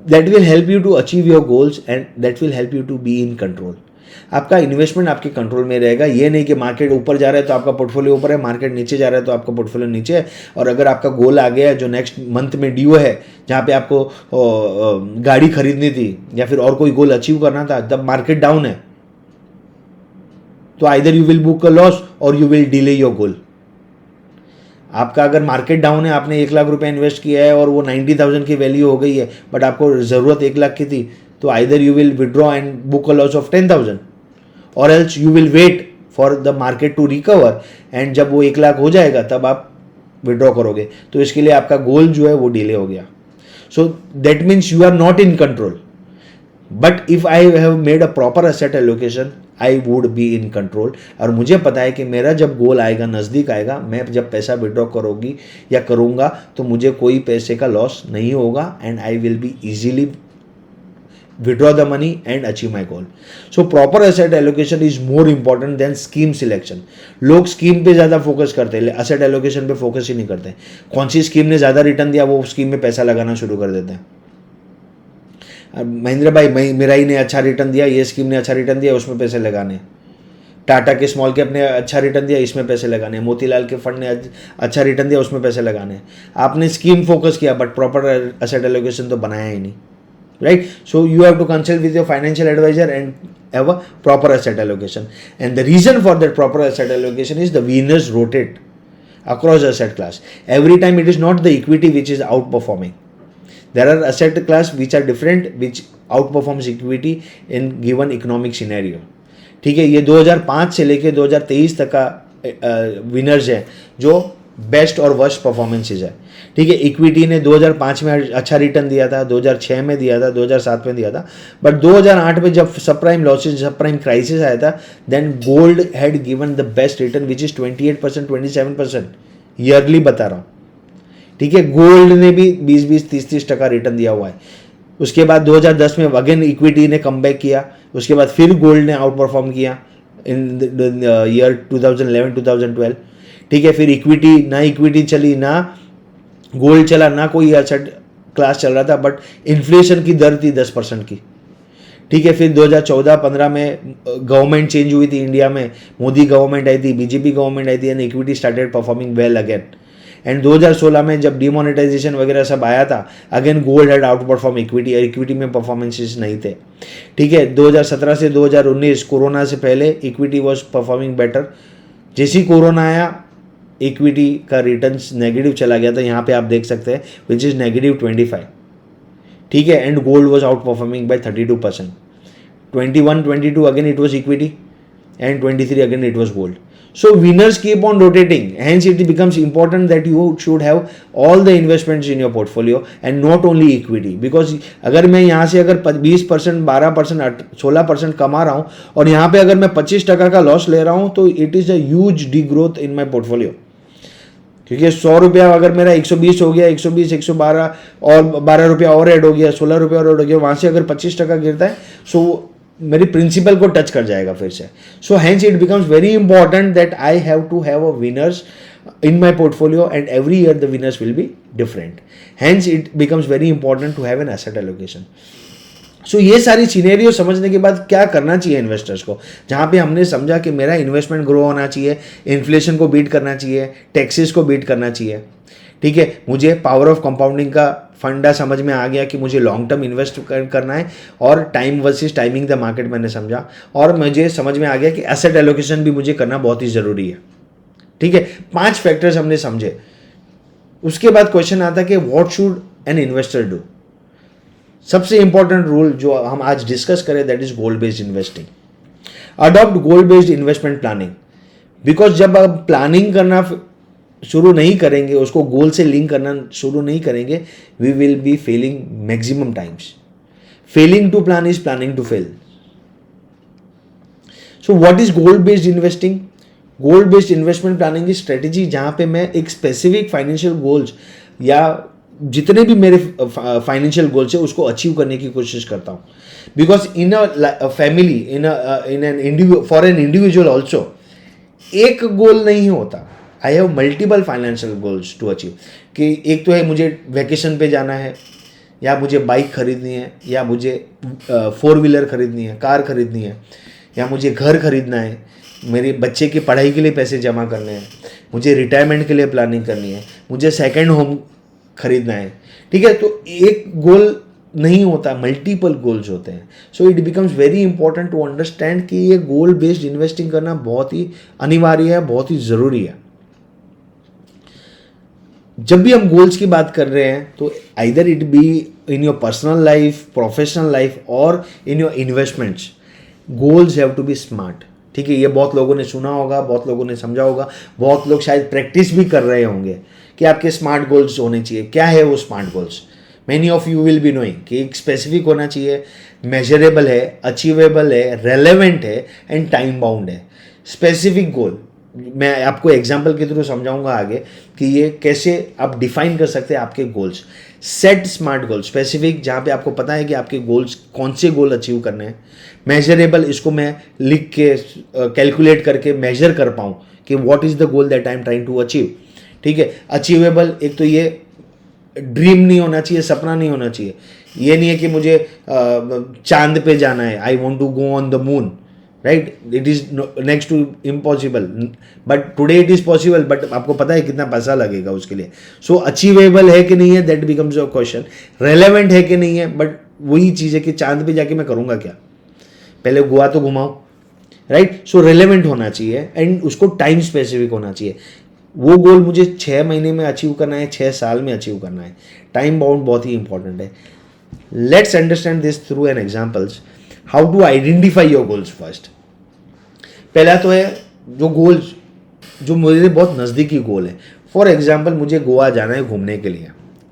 That will help you to achieve your goals and that will help you to be in control. आपका इन्वेस्टमेंट आपके कंट्रोल में रहेगा। ये नहीं कि मार्केट ऊपर जा रहा है तो आपका पोर्टफोलियो ऊपर है, मार्केट नीचे जा रहा है तो आपका पोर्टफोलियो नीचे है। और अगर आपका गोल आ गया है जो नेक्स्ट मंथ में ड्यू है, जहाँ पे आपको गाड़ी खरीदनी थी या फिर और कोई गोल अचीव करना था, तब मार्केट डाउन है, तो either you will book a loss or you will delay your goal. आपका अगर मार्केट डाउन है, आपने 1 लाख रुपया इन्वेस्ट किया है और वो 90,000 की वैल्यू हो गई है, बट आपको ज़रूरत 1 लाख की थी, तो either you will withdraw and book a loss of 10,000 और else you will wait for the market to recover, and जब वो 1 लाख हो जाएगा तब आप विड्रॉ करोगे। तो इसके लिए आपका गोल जो है वो डिले हो गया। So that means you are not in control. But if I have made a proper asset allocation, I would be in control. और मुझे पता है कि मेरा जब गोल आएगा, नज़दीक आएगा, मैं जब पैसा विड्रॉ करोगी या करूँगा तो मुझे कोई पैसे का लॉस नहीं होगा, and I will be easily withdraw the money and achieve my goal. So proper asset allocation is more important than scheme selection. लोग स्कीम पे ज़्यादा फोकस करते हैं, एसेट एलोकेशन पे फोकस ही नहीं करते। कौन सी स्कीम ने ज़्यादा रिटर्न दिया वो स्कीम में पैसा लगाना शुरू कर देते हैं। महेंद्र भाई मेरा ही ने अच्छा रिटर्न दिया, ये स्कीम ने अच्छा रिटर्न दिया, उसमें पैसे लगाने। टाटा के स्मॉल कैप ने अच्छा रिटर्न दिया, इसमें पैसे लगाने। मोतीलाल के फंड ने अच्छा रिटर्न दिया, उसमें पैसे लगाने। आपने स्कीम फोकस किया बट प्रॉपर एसेट एलोकेशन तो बनाया ही नहीं, right? So you have to consult with your financial advisor and have a proper asset allocation. And the reason for that proper asset allocation is the winners rotate across asset class. Every time it is not the equity which is outperforming. There are asset class which are different, which outperforms equity in given economic scenario. ठीक है, ये 2005 से लेके 2023 तक का winners है जो best और वर्स्ट परफॉर्मेंसेज है। ठीक है, इक्विटी ने 2005 में अच्छा रिटर्न दिया था, 2006 में दिया था, 2007 में दिया था, बट 2008 में जब subprime losses, subprime crisis आया था, then gold had given the best return which is 28%, 27% yearly बता रहा हूँ। ठीक है, गोल्ड ने भी 20-20, 30-30% रिटर्न दिया हुआ है। उसके बाद 2010 में अगेन इक्विटी ने कम बैक किया, उसके बाद फिर गोल्ड ने आउट परफॉर्म किया इन ईयर 2011-2012। ठीक है, फिर इक्विटी चली ना, गोल्ड चला ना, कोई एसेट क्लास चल रहा था, बट इन्फ्लेशन की दर थी 10% की। ठीक है, फिर 2014-15 में गवर्नमेंट चेंज हुई थी इंडिया में, मोदी गवर्नमेंट आई थी, बीजेपी गवर्नमेंट आई थी, and equity started performing well again. And 2016 में जब डिमोनेटाइजेशन वगैरह सब आया था, again gold had out perform equity, और इक्विटी में परफॉर्मेंसेस नहीं थे। ठीक है, 2017 से 2019 कोरोना से पहले इक्विटी वॉज परफॉर्मिंग बेटर। जैसी कोरोना आया, इक्विटी का रिटर्न्स नेगेटिव चला गया था, यहाँ पे आप देख सकते हैं, विच इज -25। ठीक है, and gold was out performing by 32%। 21-22 again it was equity, and 23 again it was gold. So winners keep on rotating, hence it becomes important that you should have all the investments in your portfolio and not only equity, because अगर मैं यहाँ से अगर 20%, 12%, 16% कमा रहा हूँ और यहाँ पे अगर मैं 25% का लॉस ले रहा हूँ, तो it is a huge D growth in my portfolio. क्योंकि 100 रुपया अगर मेरा 120 हो गया, 120, 112 और 12 रुपया और ऐड हो गया, 16 रुपया और ऐड हो गया, वहाँ से अगर 25% गिरता है, सो मेरी प्रिंसिपल को टच कर जाएगा फिर से। So hence it becomes very important that I have to have a winners in my portfolio, and every year the winners will be different. Hence it becomes very important to have an asset allocation. सो ये सारी scenario समझने के बाद क्या करना चाहिए investors को, जहाँ पे हमने समझा कि मेरा इन्वेस्टमेंट ग्रो होना चाहिए, इन्फ्लेशन को बीट करना चाहिए, टैक्सेस को बीट करना चाहिए। ठीक है, मुझे पावर ऑफ कंपाउंडिंग का फंडा समझ में आ गया कि मुझे लॉन्ग टर्म इन्वेस्ट करना है, और time versus timing the market मैंने समझा, और मुझे समझ में आ गया कि एसेट एलोकेशन भी मुझे करना बहुत ही ज़रूरी है। ठीक है, 5 फैक्टर्स हमने समझे। उसके बाद क्वेश्चन आता है कि what should an investor do. सबसे इंपॉर्टेंट रूल जो हम आज डिस्कस करें, that is goal based investing. Adopt goal based investment planning, because जब आप प्लानिंग करना शुरू नहीं करेंगे, उसको गोल से लिंक करना शुरू नहीं करेंगे, we will be failing maximum times. Failing to plan is planning to fail. So what is goal based investing? Goal based investment planning की स्ट्रेटेजी जहां पे मैं एक स्पेसिफिक फाइनेंशियल गोल्स या जितने भी मेरे फाइनेंशियल गोल्स है उसको अचीव करने की कोशिश करता हूँ। Because in a family, for an individual also, एक गोल नहीं होता। I have multiple financial goals to achieve. कि एक तो है मुझे वैकेशन पे जाना है, या मुझे बाइक खरीदनी है, या मुझे 4 व्हीलर खरीदनी है, कार खरीदनी है, या मुझे घर खरीदना है, मेरे बच्चे की पढ़ाई के लिए पैसे जमा करने हैं, मुझे रिटायरमेंट के लिए प्लानिंग करनी है, मुझे सेकंड होम खरीदना है। ठीक है, तो एक गोल नहीं होता, मल्टीपल गोल्स होते हैं। So it becomes very important to understand कि ये गोल बेस्ड इन्वेस्टिंग करना बहुत ही अनिवार्य है, बहुत ही ज़रूरी है। जब भी हम गोल्स की बात कर रहे हैं, तो either it be in your personal life, professional life, or in your investments, goals have to be smart. ठीक है, ये बहुत लोगों ने सुना होगा, बहुत लोगों ने समझा होगा, बहुत लोग शायद प्रैक्टिस भी कर रहे होंगे कि आपके स्मार्ट गोल्स होने चाहिए। क्या है वो smart goals? Many of you will be knowing कि एक स्पेसिफिक होना चाहिए, मेजरेबल है, अचीवेबल है, रेलेवेंट है, एंड टाइम बाउंड है। स्पेसिफिक गोल मैं आपको एग्जाम्पल के थ्रू समझाऊंगा आगे कि ये कैसे आप डिफाइन कर सकते हैं आपके गोल्स। सेट स्मार्ट गोल, स्पेसिफिक, जहाँ पे आपको पता है कि आपके गोल्स कौन से गोल अचीव करने हैं। मेजरेबल, इसको मैं लिख के कैलकुलेट करके मेजर कर पाऊँ कि what is the goal that I am trying to achieve. ठीक है, अचीवेबल, एक तो ये ड्रीम नहीं होना चाहिए, सपना नहीं होना चाहिए। ये नहीं है कि मुझे चांद पे जाना है, I want to go on the moon, right? It is next to impossible, but today it is possible, but आपको पता है कितना पैसा लगेगा उसके लिए। सो अचीवेबल है कि नहीं है, that becomes a question. Relevant है कि नहीं है, बट वही चीज़ है कि चांद पे जाके मैं करूँगा क्या, पहले गोवा तो घुमाओ, राइट? सो रेलेवेंट होना चाहिए, एंड उसको टाइम स्पेसिफिक होना चाहिए। वो गोल मुझे 6 महीने में अचीव करना है, 6 साल में अचीव करना है। टाइम बाउंड बहुत ही इंपॉर्टेंट है। Let's understand this through an examples. How to identify your goals first. पहला तो है जो गोल्स जो मेरे बहुत नज़दीकी गोल है, फॉर एग्जाम्पल मुझे गोवा जाना है घूमने के लिए,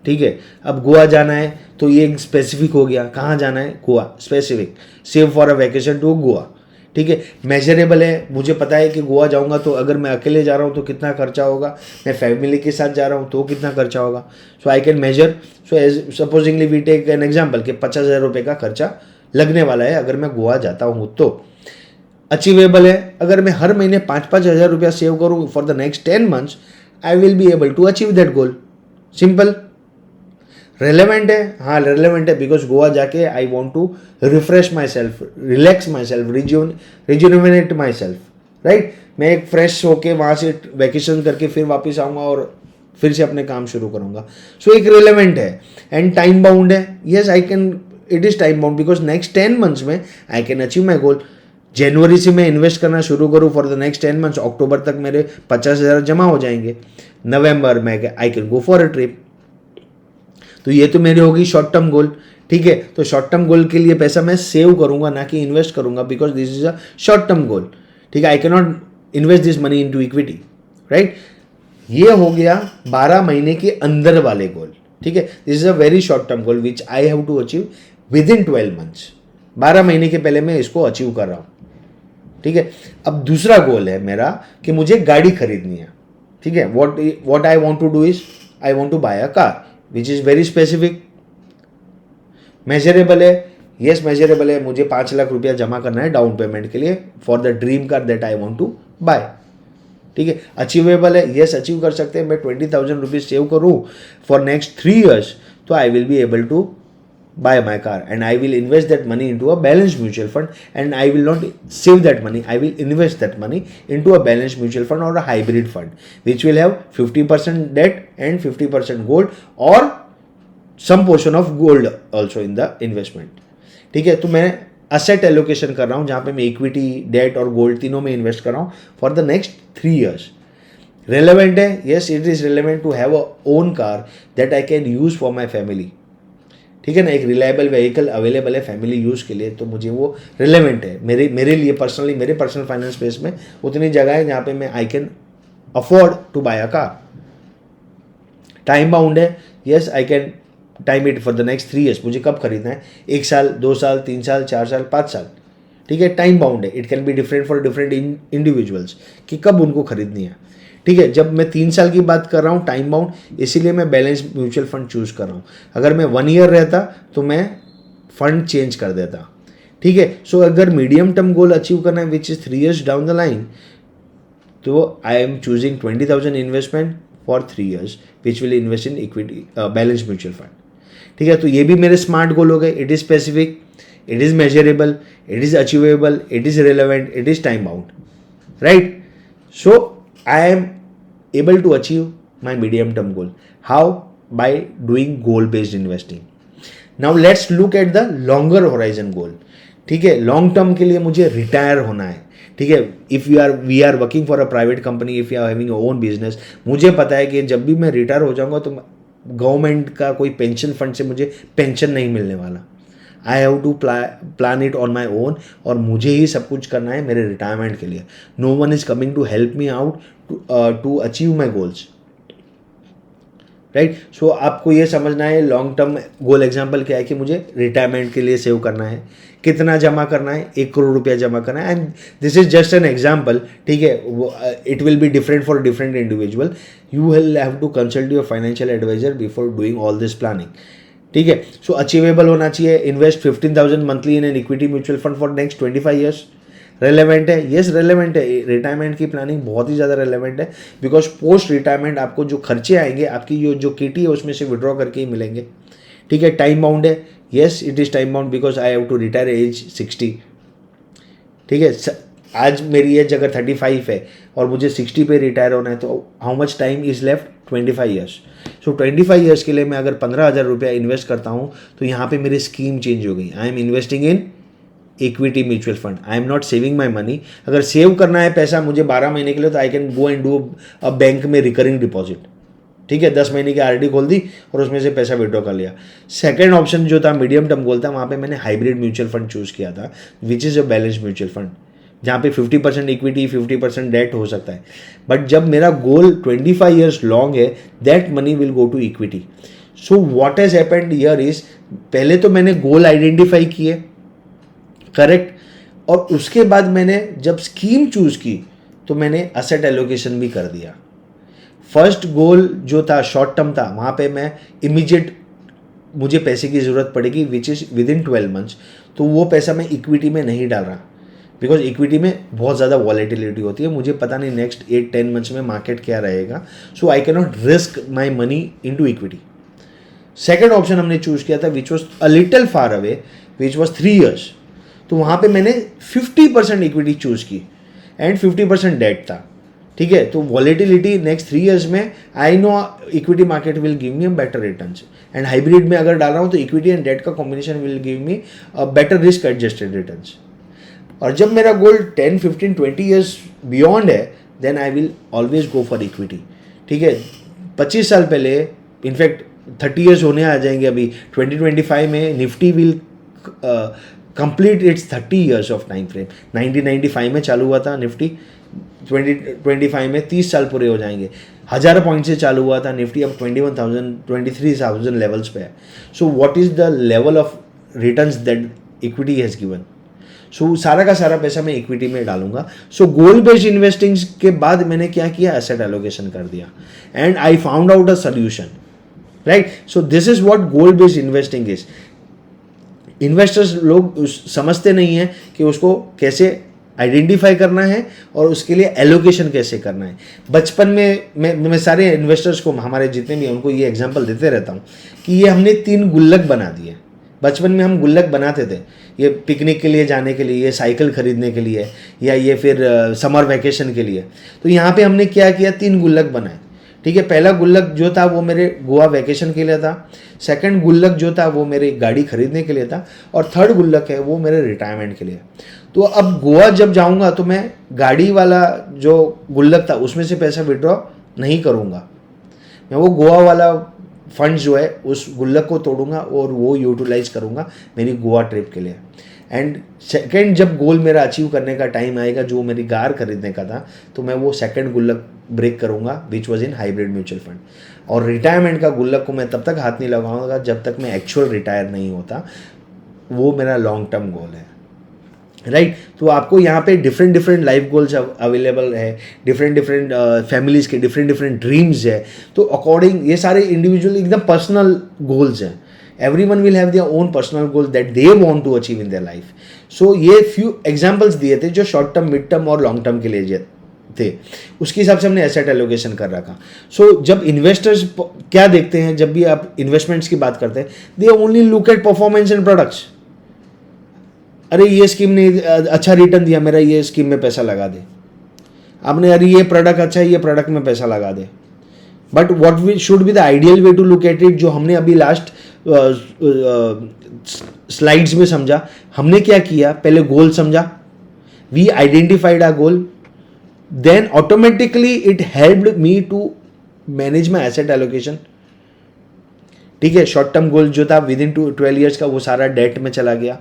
ठीक है। अब गोवा जाना है तो ये एक स्पेसिफिक हो गया, कहाँ जाना है, Goa, specific, save for a vacation to Goa, ठीक है। मेजरेबल है, मुझे पता है कि गोवा जाऊंगा तो अगर मैं अकेले जा रहा हूँ तो कितना खर्चा होगा, मैं फैमिली के साथ जा रहा हूँ तो कितना खर्चा होगा। So I can measure. So as supposingly we take an example कि 50,000 रुपये का खर्चा लगने वाला है अगर मैं गोवा जाता हूँ तो। अचीवेबल है, अगर मैं हर महीने 5,000 रुपया सेव करूँ for the next 10 months, I will be able to achieve that goal. Simple. Relevant है, हाँ रेलेवेंट है, बिकॉज गोवा जाके I want to refresh myself, relax myself, rejuvenate myself, right. मैं एक फ्रेश होके वहाँ से वैकेशन करके फिर वापस आऊँगा और फिर से अपने काम शुरू करूँगा। सो एक रिलेवेंट है एंड टाइम बाउंड है। Yes I can, it is time bound because next 10 months में आई कैन अचीव माई गोल। जनवरी से मैं इन्वेस्ट करना शुरू करूँ फॉर द नेक्स्ट 10 months, अक्टूबर तक मेरे 50,000 जमा हो जाएंगे, नवंबर में I can go for a trip. तो ये तो मेरी होगी शॉर्ट टर्म गोल, ठीक है। तो शॉर्ट टर्म गोल के लिए पैसा मैं सेव करूंगा ना कि इन्वेस्ट करूंगा, because this is a short term गोल, ठीक है। आई can not invest this money into equity, right. ये हो गया 12 महीने के अंदर वाले गोल, ठीक है। This is a very short term goal which I have to achieve within 12 months। 12 महीने के पहले मैं इसको अचीव कर रहा हूँ, ठीक है। अब दूसरा गोल है मेरा कि मुझे गाड़ी खरीदनी है, ठीक है। What I want to do is I want to buy a car which is very specific. Measurable है, यस मेजरेबल है, मुझे 5 लाख रुपया जमा करना है डाउन पेमेंट के लिए for the dream car that I want to buy, ठीक है। अचीवेबल है, यस अचीव कर सकते हैं। मैं 20,000 रुपीज सेव करूँ फॉर नेक्स्ट 3 years तो I will be able to buy my car and I will invest that money into a balanced mutual fund, and I will not save that money, I will invest that money into a balanced mutual fund or a hybrid fund which will have 50% debt and 50% gold or some portion of gold also in the investment, ठीक है। तो मैं asset allocation कर रहा हूँ जहाँ पे मैं इक्विटी, डेट और गोल्ड तीनों में इन्वेस्ट कर रहा हूँ for the next 3 years। Relevant है, yes it is relevant to have a own car that I can use for my family, ठीक है ना। एक रिलायबल व्हीकल अवेलेबल है फैमिली यूज़ के लिए, तो मुझे वो रिलेवेंट है मेरे लिए पर्सनली, मेरे पर्सनल फाइनेंस स्पेस में उतनी जगह है जहाँ पे मैं I can afford to buy a car. Time bound है, yes I can time it for the next 3 years। मुझे कब खरीदना है, 1 साल, 2 साल, 3 साल, 4 साल, 5 साल, ठीक है। टाइम बाउंड है, it can B different for different individuals कि कब उनको खरीदनी है, ठीक है। जब मैं 3 साल की बात कर रहा हूँ टाइम बाउंड, इसीलिए मैं बैलेंस म्यूचुअल फंड चूज कर रहा हूँ। अगर मैं 1 year रहता तो मैं फंड चेंज कर देता, ठीक है। सो अगर मीडियम टर्म गोल अचीव करना है which is 3 years down the line, तो I am choosing 20,000 investment for 3 years which will invest in equity balance mutual fund, ठीक है। तो ये भी मेरे स्मार्ट गोल हो गए। It is specific, it is measurable, it is achievable, it is relevant, it is time bound, right. So I am able to achieve my medium term goal. How? By doing goal based investing. Now let's look at the longer horizon goal. ठीक है, long term के लिए मुझे retire होना है, ठीक है। If we are working for a private company, if you are having your own business, मुझे पता है कि जब भी मैं रिटायर हो जाऊंगा तो गवर्नमेंट का कोई पेंशन फंड से मुझे पेंशन नहीं मिलने वाला। I have to plan it on my own, और मुझे ही सब कुछ करना है मेरे रिटायरमेंट के लिए। No one is coming to help me out to achieve my goals, right. So आपको ये समझना है लॉन्ग टर्म गोल एग्जाम्पल क्या है कि मुझे रिटायरमेंट के लिए सेव करना है, कितना जमा करना है, 1 करोड़ रुपया जमा करना है। And this is just an example, ठीक है। It will be different for different individual. You will have to consult your financial advisor before doing all this planning, ठीक है। सो अचीवेबल होना चाहिए। Invest 15,000 monthly in an equity mutual fund for next 25 years। Relevant है, yes relevant है। Retirement की planning बहुत ही ज़्यादा रेलेवेंट है, बिकॉज पोस्ट रिटायरमेंट आपको जो खर्चे आएंगे आपकी जो किटी है उसमें से विड्रॉ करके ही मिलेंगे, ठीक है। टाइम बाउंड है, yes it is time bound because I have to retire age 60, ठीक है। आज मेरी एज अगर 35 है और मुझे 60 पे रिटायर होना है, तो how much time is left, 25 years। So 25 years के लिए मैं अगर 15,000 रुपया इन्वेस्ट करता हूँ तो यहाँ पे मेरी स्कीम चेंज हो गई। I am investing in equity mutual fund, I am not saving my money. अगर सेव करना है पैसा मुझे 12 महीने के लिए, तो I can go and do a bank में रिकरिंग डिपॉजिट, ठीक है। 10 महीने की आरडी खोल दी और उसमें से पैसा विड्रॉ कर लिया। सेकंड ऑप्शन जो था मीडियम टर्म गोल था, वहाँ पे मैंने हाइब्रिड म्यूचुअल फंड चूज किया था which is a balance mutual fund, जहाँ पे 50% इक्विटी 50% डेट हो सकता है. बट जब मेरा गोल 25 ईयर्स लॉन्ग है, that money will go to equity. So what has happened here is, पहले तो मैंने गोल आइडेंटिफाई किए, करेक्ट, और उसके बाद मैंने जब स्कीम चूज की तो मैंने असेट एलोकेशन भी कर दिया. फर्स्ट गोल जो था शॉर्ट टर्म था, वहाँ पे मैं इमीडिएट मुझे पैसे की ज़रूरत पड़ेगी which is with in 12 months, तो वो पैसा मैं इक्विटी में नहीं डाल रहा, बिकॉज इक्विटी में बहुत ज़्यादा वॉलेटिलिटी होती है. मुझे पता नहीं नेक्स्ट 8-10 मंथ्स में मार्केट क्या रहेगा, so I can not risk my money into equity. Second option हमने चूज किया था which was a little far away, which was 3 years. तो वहाँ पे मैंने 50% इक्विटी चूज की एंड 50% डेट था. ठीक है, तो वॉलेटिलिटी नेक्स्ट 3 ईयर्स में I know equity market will give me better returns, and hybrid में अगर डाल रहा हूँ तो इक्विटी एंड डेट का combination will give me better risk adjusted returns. और जब मेरा गोल 10, 15, 20 ईयर्स बियॉन्ड है, then I will always go for equity. ठीक है, 25 साल पहले, इनफैक्ट 30 ईयर्स होने आ जाएंगे अभी 2025 में, Nifty will complete it's 30 years of time frame. 1995 में चालू हुआ था निफ्टी, 2025 में 30 साल पूरे हो जाएंगे. 1000 पॉइंट से चालू हुआ था निफ्टी, अब 21,000 23,000 लेवल्स पे है. So what is the level of returns that equity has given. So सारा का सारा पैसा मैं इक्विटी में डालूंगा. सो गोल बेस्ड इन्वेस्टिंग के बाद मैंने क्या किया, एसेट एलोकेशन कर दिया, and I found out a solution, right. So this is what goal based investing is. Investors लोग समझते नहीं है कि उसको कैसे आइडेंटिफाई करना है और उसके लिए एलोकेशन कैसे करना है. बचपन में मैं सारे इन्वेस्टर्स को, हमारे जितने भी, उनको ये एग्जांपल देते रहता हूँ कि ये हमने 3 गुल्लक बना दिए. बचपन में हम गुल्लक बनाते थे, ये पिकनिक के लिए जाने के लिए, ये साइकिल खरीदने के लिए, या ये फिर समर वैकेशन के लिए. तो यहाँ पे हमने क्या किया, 3 गुल्लक बनाए. ठीक है, पहला गुल्लक जो था वो मेरे गोवा वैकेशन के लिए था, सेकंड गुल्लक जो था वो मेरी गाड़ी खरीदने के लिए था, और थर्ड गुल्लक है वो मेरे रिटायरमेंट के लिए. तो अब गोवा जब जाऊंगा तो मैं गाड़ी वाला जो गुल्लक था उसमें से पैसा विड्रॉ नहीं करूंगा, मैं वो गोवा वाला फंड जो है उस गुल्लक को तोड़ूंगा और वो यूटिलाइज करूंगा मेरी गोवा ट्रिप के लिए. एंड सेकेंड, जब गोल मेरा अचीव करने का टाइम आएगा जो मेरी कार खरीदने का था, तो मैं वो सेकेंड गुल्लक ब्रेक करूंगा which was in hybrid mutual fund. और रिटायरमेंट का गुल्लक को मैं तब तक हाथ नहीं लगाऊंगा जब तक मैं एक्चुअल रिटायर नहीं होता. वो मेरा लॉन्ग टर्म गोल है, राइट. तो आपको यहाँ पे डिफरेंट लाइफ गोल्स अवेलेबल है, डिफरेंट फैमिलीज के डिफरेंट ड्रीम्स है. तो अकॉर्डिंग ये सारे इंडिविजुअल एकदम पर्सनल गोल्स हैं. everyone will have their own personal goals that they want to achieve in their life. So ये few examples दिए थे जो शॉर्ट टर्म, मिड टर्म और लॉन्ग टर्म के लिए थे. उसके हिसाब से हमने एसेट एलोकेशन कर रखा. सो जब इन्वेस्टर्स क्या देखते हैं, जब भी आप इन्वेस्टमेंट्स की बात करते हैं, they only look at performance and products. अरे ये स्कीम ने अच्छा रिटर्न दिया, मेरा ये स्कीम में पैसा लगा दे. आपने अरे ये प्रोडक्ट अच्छा है, ये प्रोडक्ट में पैसा लगा दे. But what should be the ideal way to look at it, जो हमने अभी लास्ट स्लाइड्स में समझा. हमने क्या किया, पहले गोल समझा, we identified our goal, then automatically it helped me to manage my asset allocation. ठीक है, शॉर्ट टर्म गोल जो था विद इन 12 ईयर्स का, वो सारा डेट में चला गया.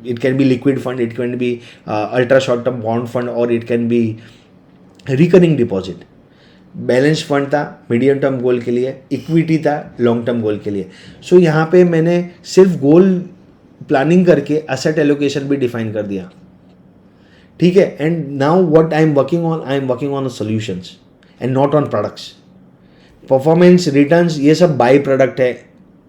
It can be liquid fund, it can be ultra short term bond fund, और it can be recurring deposit. Balance fund था मीडियम टर्म गोल के लिए, इक्विटी था लॉन्ग टर्म गोल के लिए. सो यहाँ पे मैंने सिर्फ गोल प्लानिंग करके एसेट एलोकेशन भी डिफाइन कर दिया. ठीक है, and now what I am working on solutions and not on products. Performance, returns, ये सब बाई प्रोडक्ट है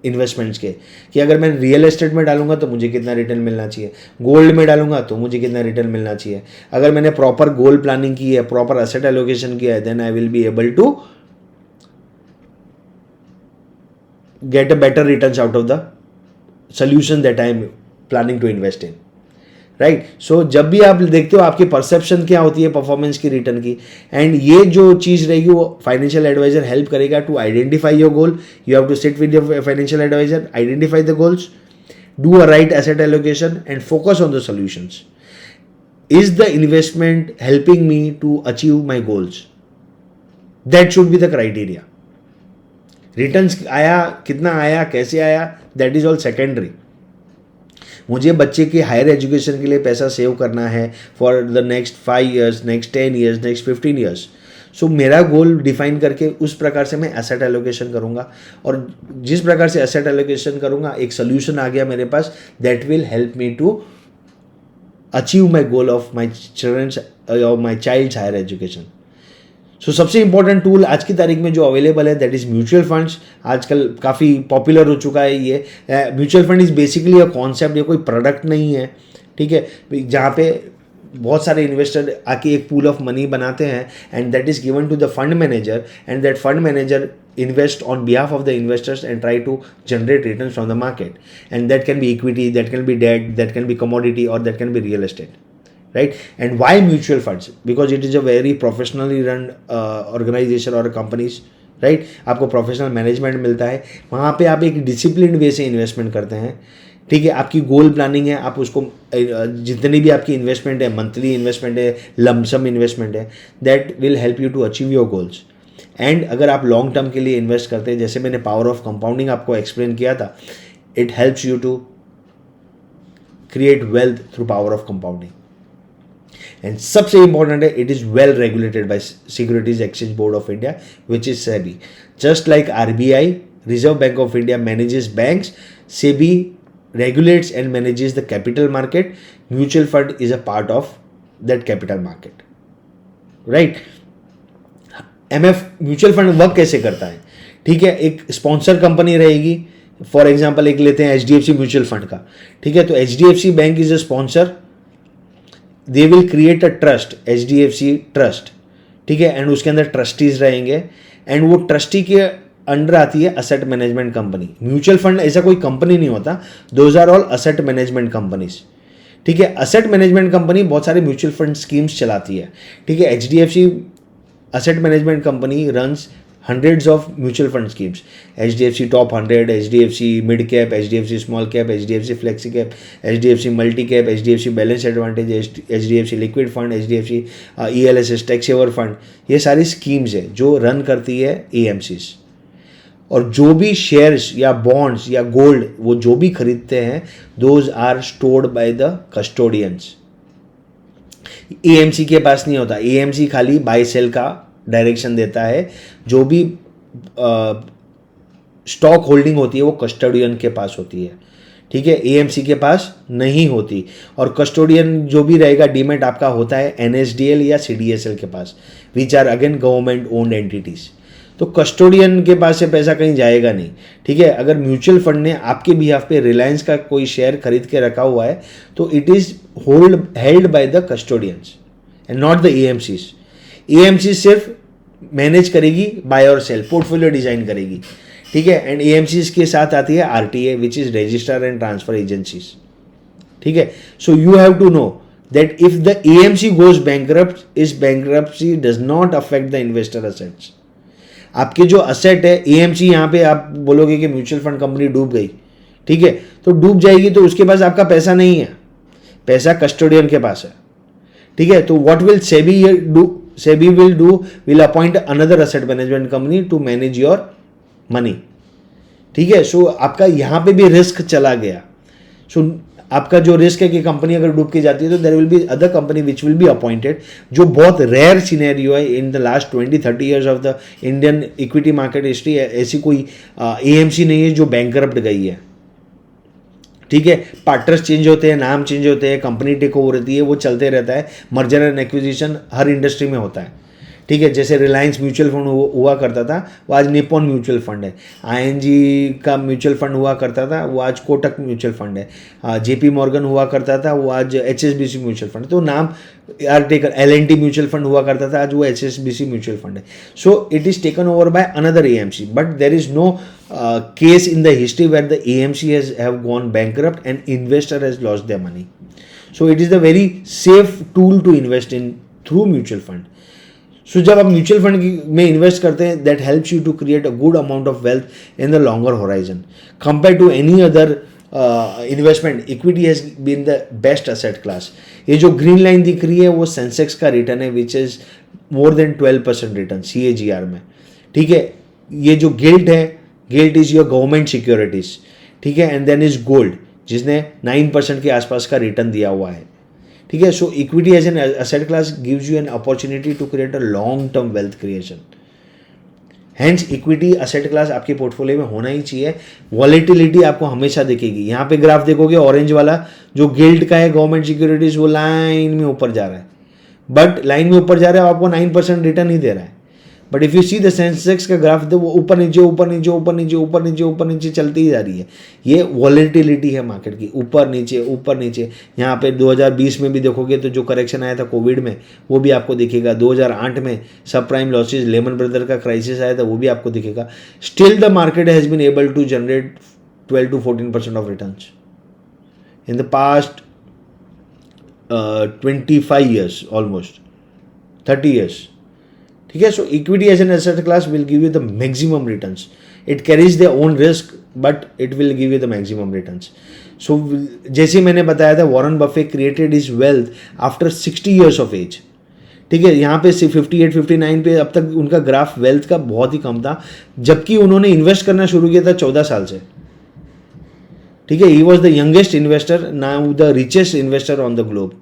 इन्वेस्टमेंट्स के, कि अगर मैं रियल एस्टेट में डालूंगा तो मुझे कितना रिटर्न मिलना चाहिए, गोल्ड में डालूंगा तो मुझे कितना रिटर्न मिलना चाहिए. अगर मैंने प्रॉपर गोल प्लानिंग की है, प्रॉपर एसेट एलोकेशन किया है, then I will be able to get a better returns out of the solution that I am planning to invest in, right. So जब भी आप देखते हो आपकी परसेप्शन क्या होती है परफॉर्मेंस की, रिटर्न की, एंड ये जो चीज़ रहेगी वो फाइनेंशियल एडवाइजर हेल्प करेगा to identify your goal. You have to sit with your financial advisor, identify the goals, do a right asset allocation and focus on the solutions. Is the investment helping me to achieve my goals? That should be the criteria. Returns आया, कितना आया, कैसे आया, that is all secondary. मुझे बच्चे की higher education के लिए पैसा सेव करना है for the next 5 years, next 10 years, next 15 years. So मेरा गोल डिफाइन करके उस प्रकार से मैं एसेट एलोकेशन करूँगा, और जिस प्रकार से एसेट एलोकेशन करूँगा एक सोल्यूशन आ गया मेरे पास that will help me to achieve my goal of my childrens और my child's higher education. So सबसे इंपॉर्टेंट टूल आज की तारीख में जो अवेलेबल है दैट इज़ म्यूचुअल फंड्स। आजकल काफ़ी पॉपुलर हो चुका है ये। Mutual fund is basically a concept, ये कोई प्रोडक्ट नहीं है, ठीक है, जहाँ पे बहुत सारे इन्वेस्टर आके एक पूल ऑफ मनी बनाते हैं and that is given to the fund manager, and that fund manager invest on behalf of the investors and try to generate returns from the market, and that can be equity, that can be debt, that can be commodity, or that can be real estate, right? And why mutual funds? Because it is a very professionally run organization or companies, right? आपको professional management मिलता है, वहाँ पे आप एक discipline way से investment करते हैं, ठीक है। आपकी गोल प्लानिंग है, आप उसको जितनी भी आपकी इन्वेस्टमेंट है, मंथली इन्वेस्टमेंट है, लमसम इन्वेस्टमेंट है, that will help you to achieve your goals. And अगर आप लॉन्ग टर्म के लिए इन्वेस्ट करते हैं, जैसे मैंने पावर ऑफ कंपाउंडिंग आपको एक्सप्लेन किया था, it helps you to create wealth through power of compounding. And सबसे इंपॉर्टेंट है, it is well regulated by securities exchange board of India which is SEBI. Just like RBI, reserve bank of India manages banks, SEBI regulates and manages the capital market. Mutual fund is a part of that capital market, right? MF mutual fund work कैसे करता है, ठीक है। एक sponsor company रहेगी, for example एक लेते हैं HDFC म्यूचुअल फंड का, ठीक है। तो HDFC bank is a sponsor, they will create a trust, HDFC trust, ठीक है, एंड उसके अंदर ट्रस्टीज रहेंगे, एंड वो ट्रस्टी के अंडर आती है asset management company. Mutual fund ऐसा कोई कंपनी नहीं होता, those are all asset management companies, ठीक है। असेट मैनेजमेंट कंपनी बहुत सारे म्यूचुअल फंड स्कीम्स चलाती है, ठीक है। HDFC asset management company runs hundreds of mutual fund schemes, HDFC Top 100, HDFC Mid Cap, HDFC Small Cap, HDFC Flexi Cap, HDFC Multi Cap, HDFC Balance Advantage, HDFC Liquid Fund, HDFC ELSS Tax Saver Fund, ये सारी schemes है जो run करती है AMCs। और जो भी shares या बॉन्ड्स या गोल्ड वो जो भी खरीदते हैं, those are stored by the custodians. AMC के पास नहीं होता, AMC खाली बाय सेल का डायरेक्शन देता है, जो भी स्टॉक होल्डिंग होती है वो कस्टोडियन के पास होती है, ठीक है, AMC के पास नहीं होती। और कस्टोडियन जो भी रहेगा डीमेट आपका होता है NSDL या CDSL के पास, which are again government owned entities. तो कस्टोडियन के पास से पैसा कहीं जाएगा नहीं, ठीक है। अगर म्यूचुअल फंड ने आपके बिहाफ पे रिलायंस का कोई शेयर खरीद के रखा हुआ है तो it is held by the custodians and not the AMCs। AMC सिर्फ मैनेज करेगी, बाय और सेल, पोर्टफोलियो डिजाइन करेगी, ठीक है। एंड AMCs के साथ आती है RTA which is register and transfer agencies, ठीक है। So you have to know that if the AMC goes bankrupt, इस bankruptcy does not affect the investor assets. आपके जो असेट है AMC, यहाँ पे आप बोलोगे कि म्यूचुअल फंड कंपनी डूब गई, ठीक है, तो डूब जाएगी तो उसके पास आपका पैसा नहीं है, पैसा कस्टोडियन के पास है, ठीक है। तो what will SEBI do? SEBI will appoint another asset management company to manage your money, ठीक है। सो आपका यहाँ पे भी रिस्क चला गया। सो आपका जो रिस्क है कि कंपनी अगर डूब के जाती है तो there will be other company which will be appointed, जो बहुत रेयर सिनेरियो है in the last 20-30 years of the Indian equity market history. ऐसी कोई AMC नहीं है जो बैंकरप्ट गई है, ठीक है। पार्टनर्स चेंज होते हैं, नाम चेंज होते हैं, कंपनी टेक ओवर होती है, वो चलते रहता है। Merger and acquisition her industry में होता है, ठीक है। जैसे रिलायंस म्यूचुअल फंड हुआ करता था, वो आज निप्पॉन म्यूचुअल फंड है। ING का म्यूचुअल फंड हुआ करता था, वो आज कोटक म्यूचुअल फंड है। JP मॉर्गन हुआ करता था, वो आज HSBC म्यूचुअल फंड। तो नाम are taken. L&T mutual fund हुआ करता था, आज वो HSBC म्यूचुअल फंड है। So it is taken over by another AMC, but there is no case in the history where the AMC have gone bankrupt and investor has lost their money. So it is the very safe tool to invest in through mutual fund. So जब आप mutual fund में invest करते हैं, that helps you to create a good amount of wealth in the longer horizon compare to any other investment. Equity has been the best asset class. ये जो green line दिख रही है वो Sensex का रिटर्न है which is more than 12% return CAGR में, ठीक है। ये जो गिल्ट है, guilt is your government securities, ठीक है, एंड देन इज गोल्ड। जिसने 9% के आसपास का रिटर्न दिया हुआ है, ठीक है. So equity as an asset class gives you an opportunity to create a long term wealth creation. Hence equity asset class आपके पोर्टफोलियो में होना ही चाहिए. वॉलेटिलिटी आपको हमेशा दिखेगी. यहाँ पे ग्राफ देखोगे, ऑरेंज वाला जो गिल्ड का है गवर्नमेंट सिक्योरिटीज, वो लाइन में ऊपर जा रहा है, बट लाइन में ऊपर जा रहा है, आपको 9% रिटर्न ही दे रहा है. But if you see the Sensex का ग्राफ, तो वो ऊपर नीचे ऊपर नीचे ऊपर नीचे ऊपर नीचे ऊपर नीचे चलती ही जा रही है. ये वॉलेटिलिटी है मार्केट की, ऊपर नीचे ऊपर नीचे. यहाँ पे 2020 में भी देखोगे तो जो करेक्शन आया था कोविड में, वो भी आपको दिखेगा. 2008 में subprime losses, Lehman brother का क्राइसिस आया था, वो भी आपको दिखेगा. Still the market has been able to generate 12 to 14% of returns in the past 25 years, almost 30 years. ठीक है. So equity as an asset class will give you the maximum returns. It carries their own risk, but it will give you the maximum returns. So जैसे मैंने बताया था, Warren Buffett created his wealth after 60 years of age. ठीक है. यहाँ पे 58-59 पे अब तक उनका ग्राफ वेल्थ का बहुत ही कम था, जबकि उन्होंने इन्वेस्ट करना शुरू किया था 14 साल से. ठीक है. He was the youngest investor, now the richest investor on the globe.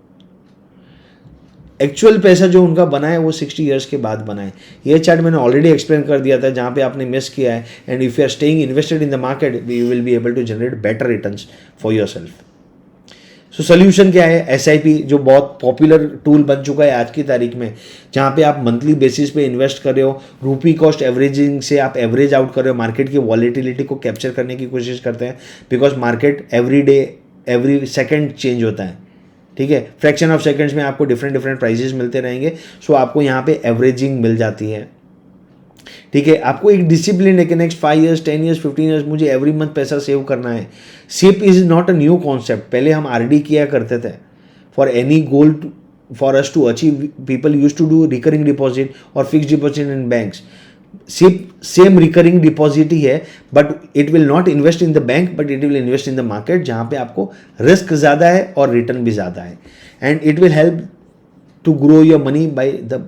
Actual पैसा जो उनका बना है वो 60 years के बाद बना है. ये चार्ट मैंने ऑलरेडी एक्सप्लेन कर दिया था, जहाँ पे आपने मिस किया है. And if you are staying invested in the market, you will be able to generate better returns for your self. So solution क्या है? SIP, जो बहुत पॉपुलर टूल बन चुका है आज की तारीख में, जहाँ पे आप मंथली बेसिस पे इन्वेस्ट कर रहे हो. रूपी कॉस्ट एवरेजिंग से आप एवरेज आउट कर रहे हो, मार्केट की वॉलेटिलिटी को कैप्चर करने की कोशिश करते हैं, because market every day every second change होता है. ठीक है. फ्रैक्शन ऑफ सेकंड्स में आपको डिफरेंट प्राइजेस मिलते रहेंगे. सो आपको यहाँ पे एवरेजिंग मिल जाती है. ठीक है. आपको एक डिसिप्लिन है कि नेक्स्ट 5 years 10 years 15 years मुझे एवरी मंथ पैसा सेव करना है. SIP is not a new concept. पहले हम RD किया करते थे. For any goal for us to achieve, people use to do recurring deposit और fix deposit in banks. SIP same recurring deposit ही है, but it will not invest in the bank, but it will invest in the market, जहाँ पे आपको risk ज़्यादा है और return भी ज़्यादा है. And it will help to grow your money by the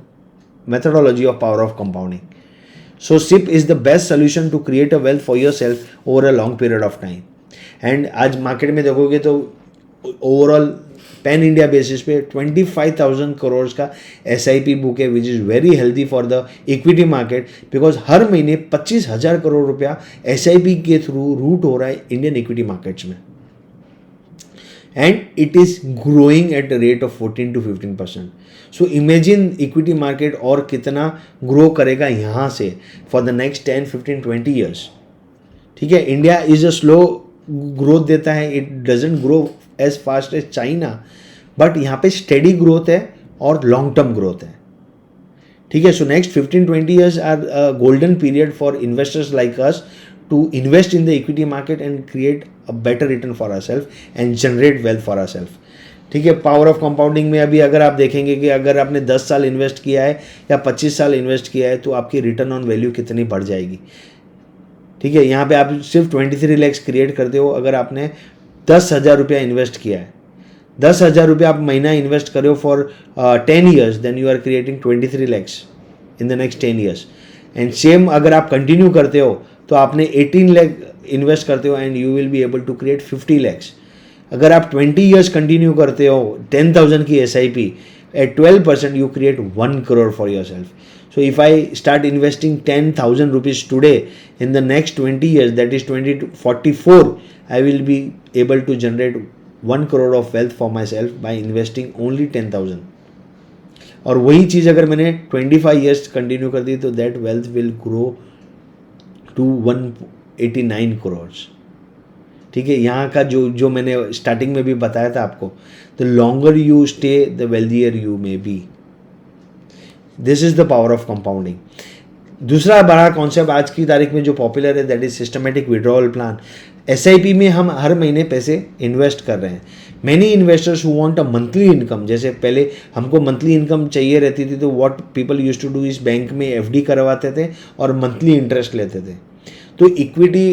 methodology of power of compounding. So SIP is the best solution to create a wealth for yourself over a long period of time. And आज market में देखोगे तो overall pan India basis पे 25,000 crore का SIP book है, which is very healthy for the equity market, because हर महीने 25,000 करोड़ रुपया SIP के थ्रू रूट हो रहा है इंडियन इक्विटी मार्केट्स में. And it is growing at the rate of 14 to 15%. So imagine equity market और कितना ग्रो करेगा यहाँ से फॉर द नेक्स्ट 10, 15, 20 years. ठीक है. India is a slow growth देता है, it doesn't grow as fast as China, but यहाँ पे स्टेडी ग्रोथ है और लॉन्ग टर्म ग्रोथ है. ठीक है. So next 15-20 years are a golden period for investors like us to invest in the equity market and create a better return for our self and generate wealth for our self. ठीक है. Power of compounding में अभी अगर आप देखेंगे कि अगर आपने 10 साल इन्वेस्ट किया है या 25 साल इन्वेस्ट किया है, तो आपकी रिटर्न ऑन वैल्यू कितनी बढ़ जाएगी. ठीक है. यहाँ पे आप सिर्फ 23 lakhs क्रिएट करते हो. अगर आपने 10,000 रुपया इन्वेस्ट किया है, 10,000 रुपया आप महीना इन्वेस्ट करो for 10 years, then you are creating 23 lakhs in the next 10 years. And same अगर आप कंटिन्यू करते हो तो आपने 18 lakh इन्वेस्ट करते हो and you will be able to create 50 lakhs. अगर आप 20 years कंटिन्यू करते हो 10,000 की SIP at 12%, you create 1 crore for yourself. So if I start investing 10,000 rupees today, in the next 20 years, that is 20 to 44, I will be able to generate 1 crore of wealth for myself by investing only 10,000. और वही चीज़ अगर मैंने 25 years continue कर दी तो that wealth will grow to 189 crores. ठीक है. यहाँ का जो मैंने स्टार्टिंग में भी बताया था आपको, the longer you stay the wealthier you may be. This is the power of compounding. दूसरा बड़ा कॉन्सेप्ट आज की तारीख में जो पॉपुलर है, that is systematic withdrawal plan. SIP में हम हर महीने पैसे इन्वेस्ट कर रहे हैं. Many investors who want a monthly income, जैसे पहले हमको मंथली इनकम चाहिए रहती थी, तो what people used to do इस बैंक में FD करवाते थे और मंथली इंटरेस्ट लेते थे. तो equity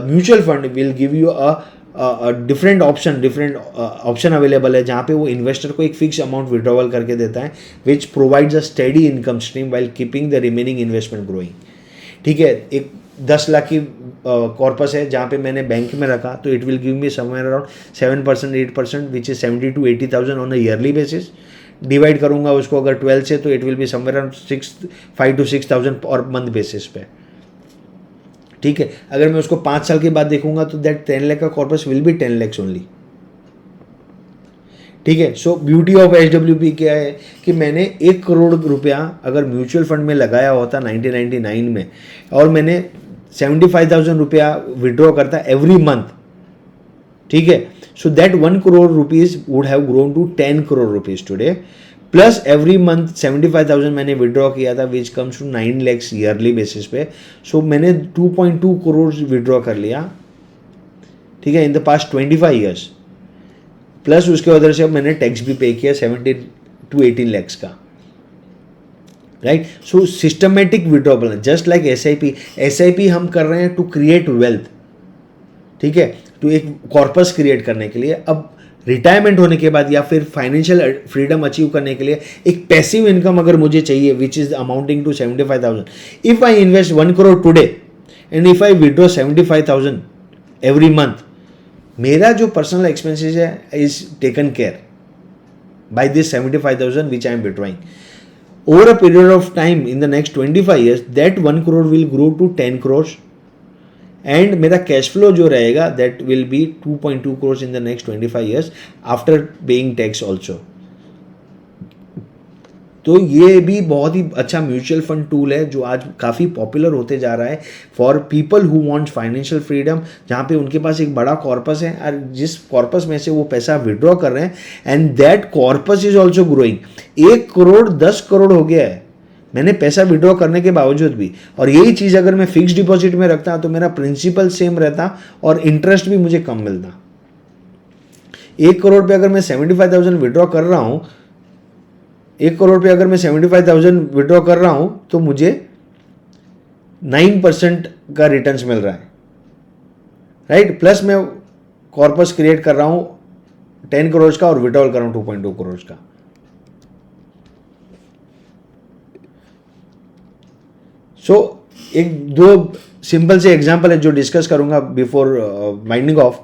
mutual fund will give you a different option available है, जहाँ पे वो इन्वेस्टर को एक फिक्स अमाउंट विड्रॉवल करके देता है, which provides a steady income stream while keeping the remaining investment growing. ठीक है. एक 10 लाख की कॉर्पस है जहाँ पे मैंने बैंक में रखा, तो it will give me somewhere around 7% 8%, which is 70 to 80,000 on a yearly basis. Divide करूंगा उसको अगर 12 से, तो it will be somewhere around 5 to 6,000 per month basis पे. ठीक है, अगर मैं उसको 5 साल के बाद देखूंगा तो दैट 10 लाख का corpus will be 10 lakhs only. ठीक है. सो ब्यूटी ऑफ HWP क्या है कि मैंने 1 करोड़ रुपया अगर म्यूचुअल फंड में लगाया होता 1999 में, और मैंने 75,000 रुपया विड्रॉ करता एवरी मंथ. ठीक है. So that 1 crore rupees would have grown to 10 crore rupees today, plus every month 75,000 मैंने विड्रॉ किया था, which comes to 9 lakhs yearly basis पे. सो मैंने 2.2 crores विड्रॉ कर लिया. ठीक है, in the past 25 years. Plus उसके उधर से मैंने टैक्स भी पे किया 17 to 18 lakhs का. राइट. सो सिस्टमेटिक विड्रॉबल, जस्ट लाइक SIP हम कर रहे हैं टू क्रिएट वेल्थ. ठीक है, तो एक कॉर्पस क्रिएट करने के लिए. अब रिटायरमेंट होने के बाद या फिर फाइनेंशियल फ्रीडम अचीव करने के लिए एक पैसिव इनकम अगर मुझे चाहिए, which is amounting to 75,000. If I invest 1 crore today and if I withdraw 75,000 every month, मेरा जो पर्सनल एक्सपेंसेस है is taken care by this 75,000 which I am withdrawing. Over a period of time in the next 25 years, that 1 crore will grow to 10 crores, and मेरा cash flow जो रहेगा that will be 2.2 crores in the next 25 years after paying tax also. तो ये भी बहुत ही अच्छा mutual fund tool है जो आज काफ़ी पॉपुलर होते जा रहा है for people who want financial freedom, जहाँ पे उनके पास एक बड़ा कॉर्पस है और जिस कॉर्पस में से वो पैसा विड्रॉ कर रहे हैं, and that corpus is also growing. 1 crore 10 crore हो गया है मैंने पैसा विड्रॉ करने के बावजूद भी. और यही चीज़ अगर मैं फिक्स डिपॉजिट में रखता तो मेरा प्रिंसिपल सेम रहता और इंटरेस्ट भी मुझे कम मिलता. 1 crore पे अगर मैं 75,000 विड्रॉ कर रहा हूँ, 1 crore पे अगर मैं 75,000 विड्रॉ कर रहा हूँ तो मुझे 9% का रिटर्न्स मिल रहा है. राइट. प्लस मैं कॉर्पस क्रिएट कर रहा हूँ 10 crores का और विड्रॉल कर रहा हूँ 2.2 crores का. सो एक दो सिंपल से एग्जाम्पल है जो डिस्कस करूंगा before winding of.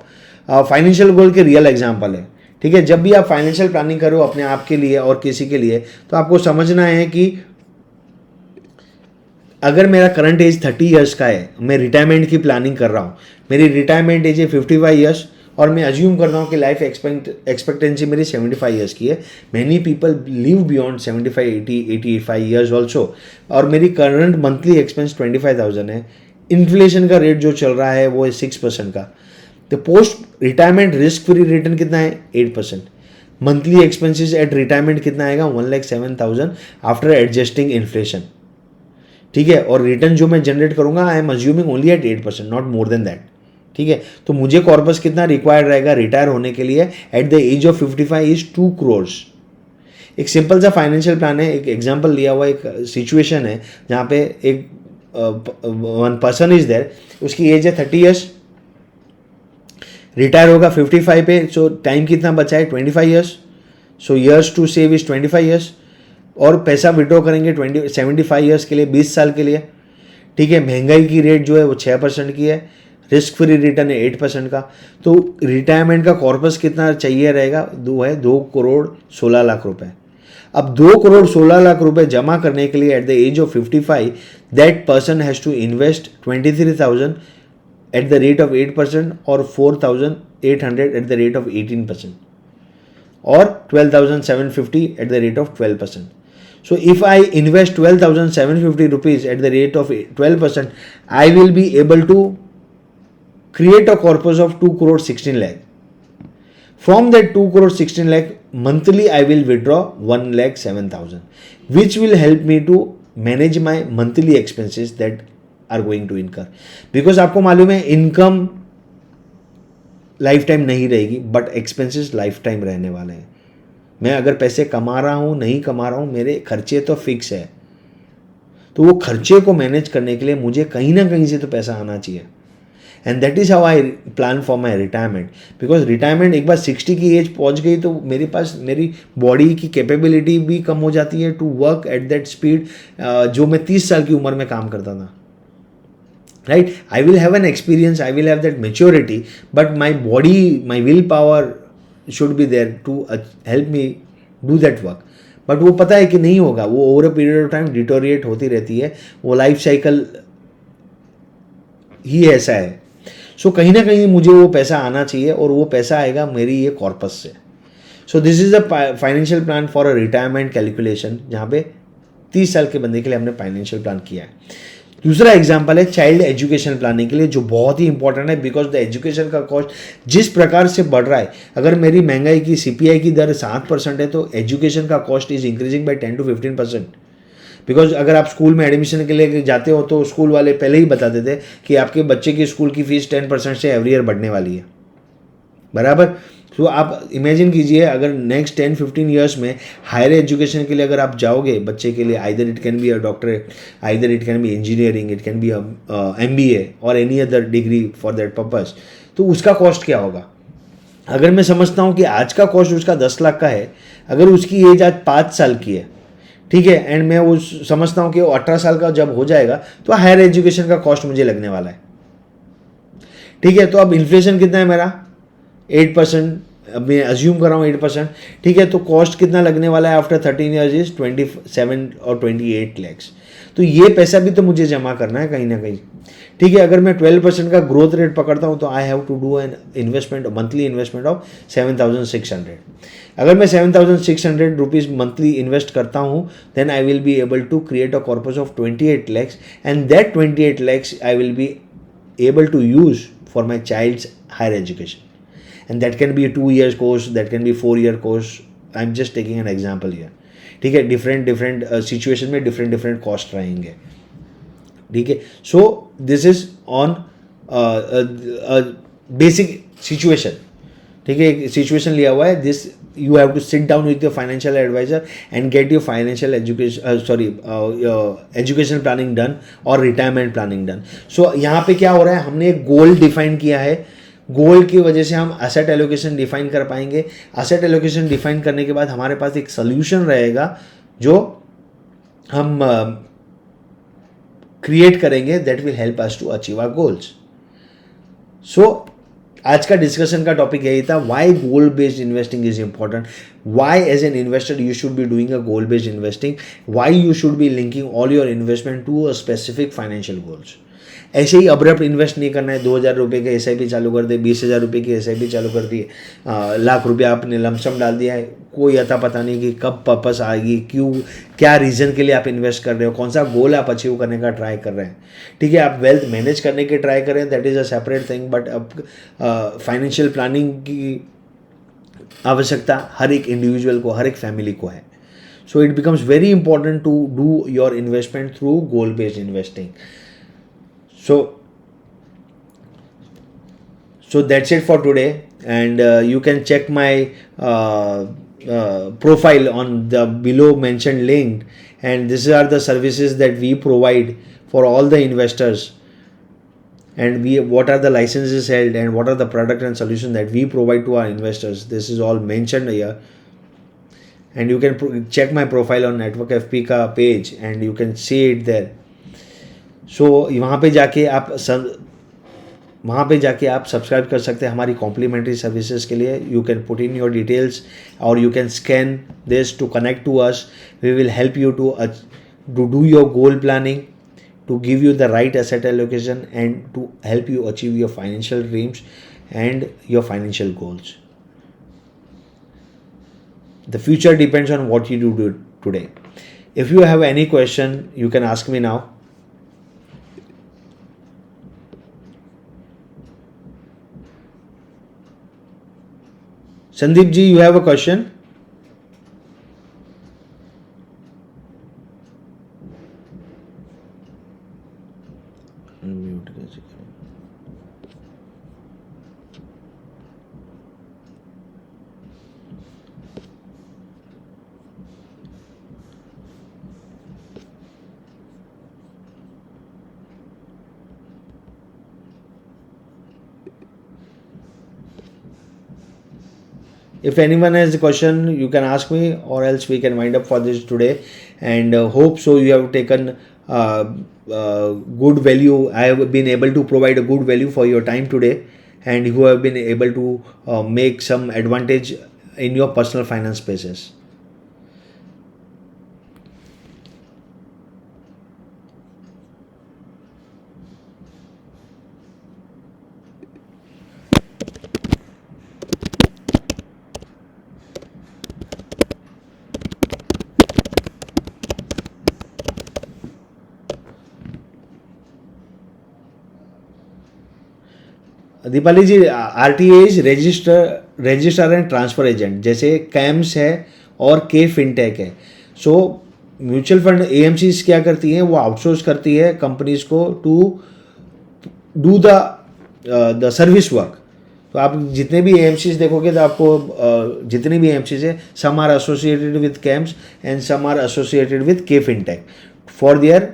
Financial goal के रियल एग्जाम्पल है. ठीक है, जब भी आप फाइनेंशियल प्लानिंग करो अपने आप के लिए और किसी के लिए, तो आपको समझना है कि अगर मेरा करंट एज 30 years का है, मैं रिटायरमेंट की प्लानिंग कर रहा हूँ, मेरी रिटायरमेंट एज है 55 years, और मैं अज्यूम कर रहा हूँ कि लाइफ एक्सपेक्टेंसी मेरी 75 years की है. Many people live beyond 75 80 85 years also, और मेरी करंट मंथली एक्सपेंस 25,000 है. इन्फ्लेशन का रेट जो चल रहा है वो है 6% का. तो post retirement risk free return कितना है 8%. मंथली एक्सपेंसेस एट रिटायरमेंट कितना आएगा 1,07,000 आफ्टर एडजस्टिंग इन्फ्लेशन. ठीक है, और रिटर्न जो मैं जनरेट करूंगा I am assuming only at 8%, not more than that. ठीक है, तो मुझे कॉर्पस कितना रिक्वायर्ड रहेगा रिटायर होने के लिए at the age of 55 is 2 crores. एक सिंपल सा फाइनेंशियल प्लान है. एक एग्जांपल लिया हुआ एक सिचुएशन है जहाँ पे एक वन पर्सन इज देयर, उसकी एज है 30 years, रिटायर होगा 55 पे. सो टाइम कितना बचा है 25 years. So years to save is 25 years, और पैसा विड्रॉ करेंगे 75 years के लिए, 20 साल के लिए. ठीक है, महंगाई की रेट जो है वो 6% की है, रिस्क फ्री रिटर्न है 8% का. तो रिटायरमेंट का कॉर्पस कितना चाहिए रहेगा, 2 crore 16 लाख रुपए. अब 2 crore 16 लाख रुपए जमा करने के लिए at the age of 55 that person has to invest 23,000 at the rate of 8% or 4,800 at the rate of 18% or 12,750 at the rate of 12%. So if I invest 12,750 rupees at the rate of 12%, I will be able to create a corpus of 2 crore 16 lakh. From that 2 crore 16 lakh, monthly I will withdraw 1,07,000, which will help me to manage my monthly expenses that are going to incur. Because आपको मालूम है income life time नहीं रहेगी, but expenses life time रहने वाले हैं. मैं अगर पैसे कमा रहा हूँ नहीं कमा रहा हूँ, मेरे खर्चे तो फिक्स है. तो वो खर्चे को मैनेज करने के लिए मुझे कहीं ना कहीं से तो पैसा आना चाहिए. And that is how I plan for my retirement. Because retirement एक बार 60 की एज पहुंच गई तो मेरे पास मेरी बॉडी की कैपेबिलिटी भी कम हो जाती है to work at that speed जो मैं 30 साल की उम्र में काम करता था. right? I will have an experience, I will have that maturity, but my body, my willpower should be there to help me do that work. But वो पता है कि नहीं होगा, वो over a period of time deteriorate होती रहती है, वो लाइफ साइकिल ही ऐसा है. सो कहीं ना कहीं मुझे वो पैसा आना चाहिए, और वो पैसा आएगा मेरी ये कॉर्पस से. सो this is the financial plan for a retirement calculation, जहाँ पे 30 साल के बंदे के लिए हमने फाइनेंशियल प्लान किया है. दूसरा एग्जाम्पल है चाइल्ड एजुकेशन प्लानिंग के लिए, जो बहुत ही इंपॉर्टेंट है, बिकॉज द एजुकेशन का कॉस्ट जिस प्रकार से बढ़ रहा है, अगर मेरी महंगाई की CPI की दर 7% है, तो एजुकेशन का cost is increasing by 10 to 15%. Because अगर आप स्कूल में एडमिशन के लिए जाते हो तो स्कूल वाले पहले ही बता देते हैं कि आपके बच्चे की स्कूल की फीस 10% से एवरी ईयर बढ़ने वाली है, बराबर. तो आप इमेजिन कीजिए, अगर नेक्स्ट 10-15 ईयर्स में हायर एजुकेशन के लिए अगर आप जाओगे बच्चे के लिए, either it can be a doctorate, either it can B engineering, it can B MBA और any other degree for that purpose, तो उसका कॉस्ट क्या होगा. अगर मैं समझता हूँ कि आज का कॉस्ट उसका 10 लाख का है, अगर उसकी एज आज 5 साल की है, ठीक है, एंड मैं वो समझता हूँ कि वो 18 साल का जब हो जाएगा तो हायर एजुकेशन का कॉस्ट मुझे लगने वाला है, ठीक है. तो अब इन्फ्लेशन कितना है मेरा, 8%, अब मैं अज्यूम कर रहा हूँ 8%, ठीक है. तो कॉस्ट कितना लगने वाला है आफ्टर 13 ईयर्स इज 27 और 28 लैक्स. तो ये पैसा भी तो मुझे जमा करना है कहीं ना कहीं, ठीक है. अगर मैं 12% का ग्रोथ रेट पकड़ता हूँ तो I have to do an investment, monthly investment of 7,600. अगर मैं 7,600 रुपीज़ मंथली इन्वेस्ट करता हूँ, then I will be able to create a corpus of 28 lakhs, and that 28 lakhs I will be able to use for my child's higher education, and that can be a 2 years course, that can be 4-year course. I'm just taking an example here, ठीक है. different situation में different cost रहेंगे, ठीक है. so this is on basic situation, ठीक है. एक situation लिया हुआ है, this you have to sit down with your financial advisor and get your financial education planning done or retirement planning done. So यहाँ पे क्या हो रहा है, हमने एक गोल डिफाइन किया है, गोल की वजह से हम एसेट एलोकेशन डिफाइन कर पाएंगे. एसेट एलोकेशन डिफाइन करने के बाद हमारे पास एक सोल्यूशन रहेगा जो हम क्रिएट करेंगे, that will help us to achieve our goals. So आज का डिस्कशन का टॉपिक यही था, why goal based investing is important, why as an investor you should be doing a goal based investing, why you should be linking all your investment to a specific financial goals. ऐसे ही abrupt invest नहीं करना है, 2,000 रुपये के SIP चालू कर दे, 20,000 रुपये की SIP चालू कर दी, लाख रुपया आपने लमसम डाल दिया है, कोई अता पता नहीं कि कब पर्पस आएगी, क्यों, क्या रीज़न के लिए आप इन्वेस्ट कर रहे हो, कौन सा गोल आप अचीव करने का ट्राई कर रहे हैं, ठीक है. आप वेल्थ मैनेज करने के ट्राई करें, that is a separate thing, but अब फाइनेंशियल प्लानिंग की आवश्यकता हर एक इंडिविजुअल को, हर एक फैमिली को है. So it becomes very important to do your investment through goal based investing. So that's it for today, and you can check my profile on the below mentioned link, and these are the services that we provide for all the investors, and what are the licenses held, and what are the product and solution that we provide to our investors. This is all mentioned here, and you can check my profile on Network FP का page, and you can see it there. सो वहाँ पे जाके आप subscribe कर सकते हैं हमारी complementary services के लिए. You can put in your details और you can scan this to connect to us. We will help you to do your goal planning, to give you the right asset allocation, and to help you achieve your financial dreams and your financial goals. The future depends on what you do today. If you have any question you can ask me now. Sandeep ji, you have a question? Unmute कैसे करें? If anyone has a question, you can ask me, or else we can wind up for this today. And hope so you have taken good value. I have been able to provide a good value for your time today, and you have been able to make some advantage in your personal finance spaces. Deepali ji, RTA is register and transfer agent, जैसे CAMS है और K fintech है. So mutual fund AMCs क्या करती हैं, वो outsource करती है कंपनीज को to do the service work. तो आप जितने भी AMCs देखोगे तो आपको जितने भी AMCs है, some are associated with CAMS and some are associated with K fintech for their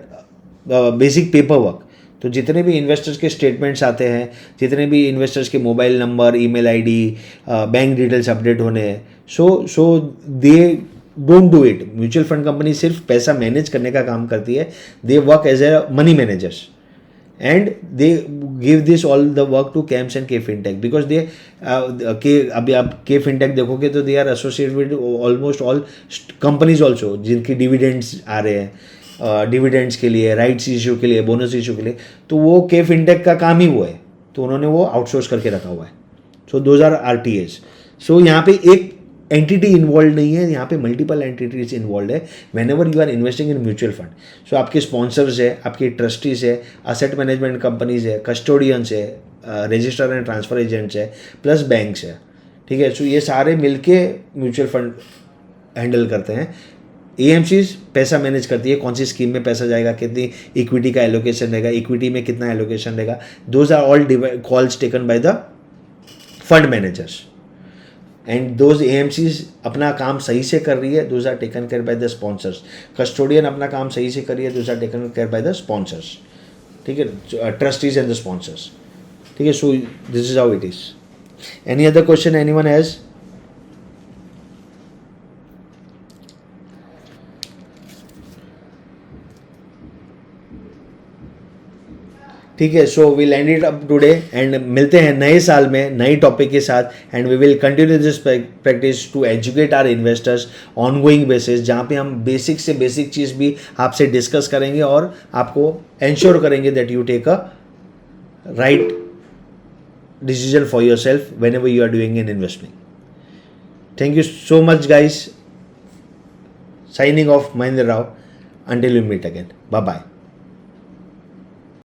basic paper work. तो जितने भी इन्वेस्टर्स के स्टेटमेंट्स आते हैं, जितने भी इन्वेस्टर्स के mobile number, email ID, bank details update होने हैं, so they don't do it. Mutual fund company सिर्फ पैसा मैनेज करने का काम करती है. They work as a money managers and they give this all the work to CAMS and K fintech because they अभी आप के फिनटेक देखोगे तो they are associated with almost all companies also जिनकी डिविडेंड्स आ रहे हैं, dividends के लिए, राइट्स इशू के लिए, बोनस इशू के लिए. तो वो के फिनटेक का काम ही वो है, तो उन्होंने वो आउटसोर्स करके रखा हुआ है. So those are RTAs. So यहाँ पे एक एंटिटी इन्वॉल्व नहीं है, यहाँ पे मल्टीपल एंटिटीज इन्वॉल्व है whenever you are investing in mutual fund. So आपके स्पॉन्सर्स है, आपके ट्रस्टीज है, असेट मैनेजमेंट कंपनीज है, कस्टोडियंस है, रजिस्टर एंड ट्रांसफर एजेंट्स है, प्लस बैंक्स है. ठीक है. सो ये सारे मिलके म्यूचुअल फंड हैंडल करते हैं. AMCs पैसा मैनेज करती है, कौन सी स्कीम में पैसा जाएगा, कितनी इक्विटी का एलोकेशन रहेगा, इक्विटी में कितना एलोकेशन रहेगा. Those are all calls taken by the fund managers and those AMCs अपना काम सही से कर रही है, those are taken care by the sponsors. Custodian अपना काम सही से कर रही है, those are taken care by the sponsors. ठीक है, ट्रस्टीज एंड द स्पॉन्सर्स. ठीक है. So this is how it is. Any other question anyone has? ठीक है. So we land it up today and मिलते हैं नए साल में नई टॉपिक के साथ and we will continue this practice to educate our investors ongoing basis, जहाँ पे हम बेसिक से बेसिक चीज़ भी आपसे डिस्कस करेंगे और आपको इंश्योर करेंगे that you take a right decision for your self whenever you are doing in investment. Thank you so much guys. Signing off Mahendra Rao. Until we meet again. Bye bye.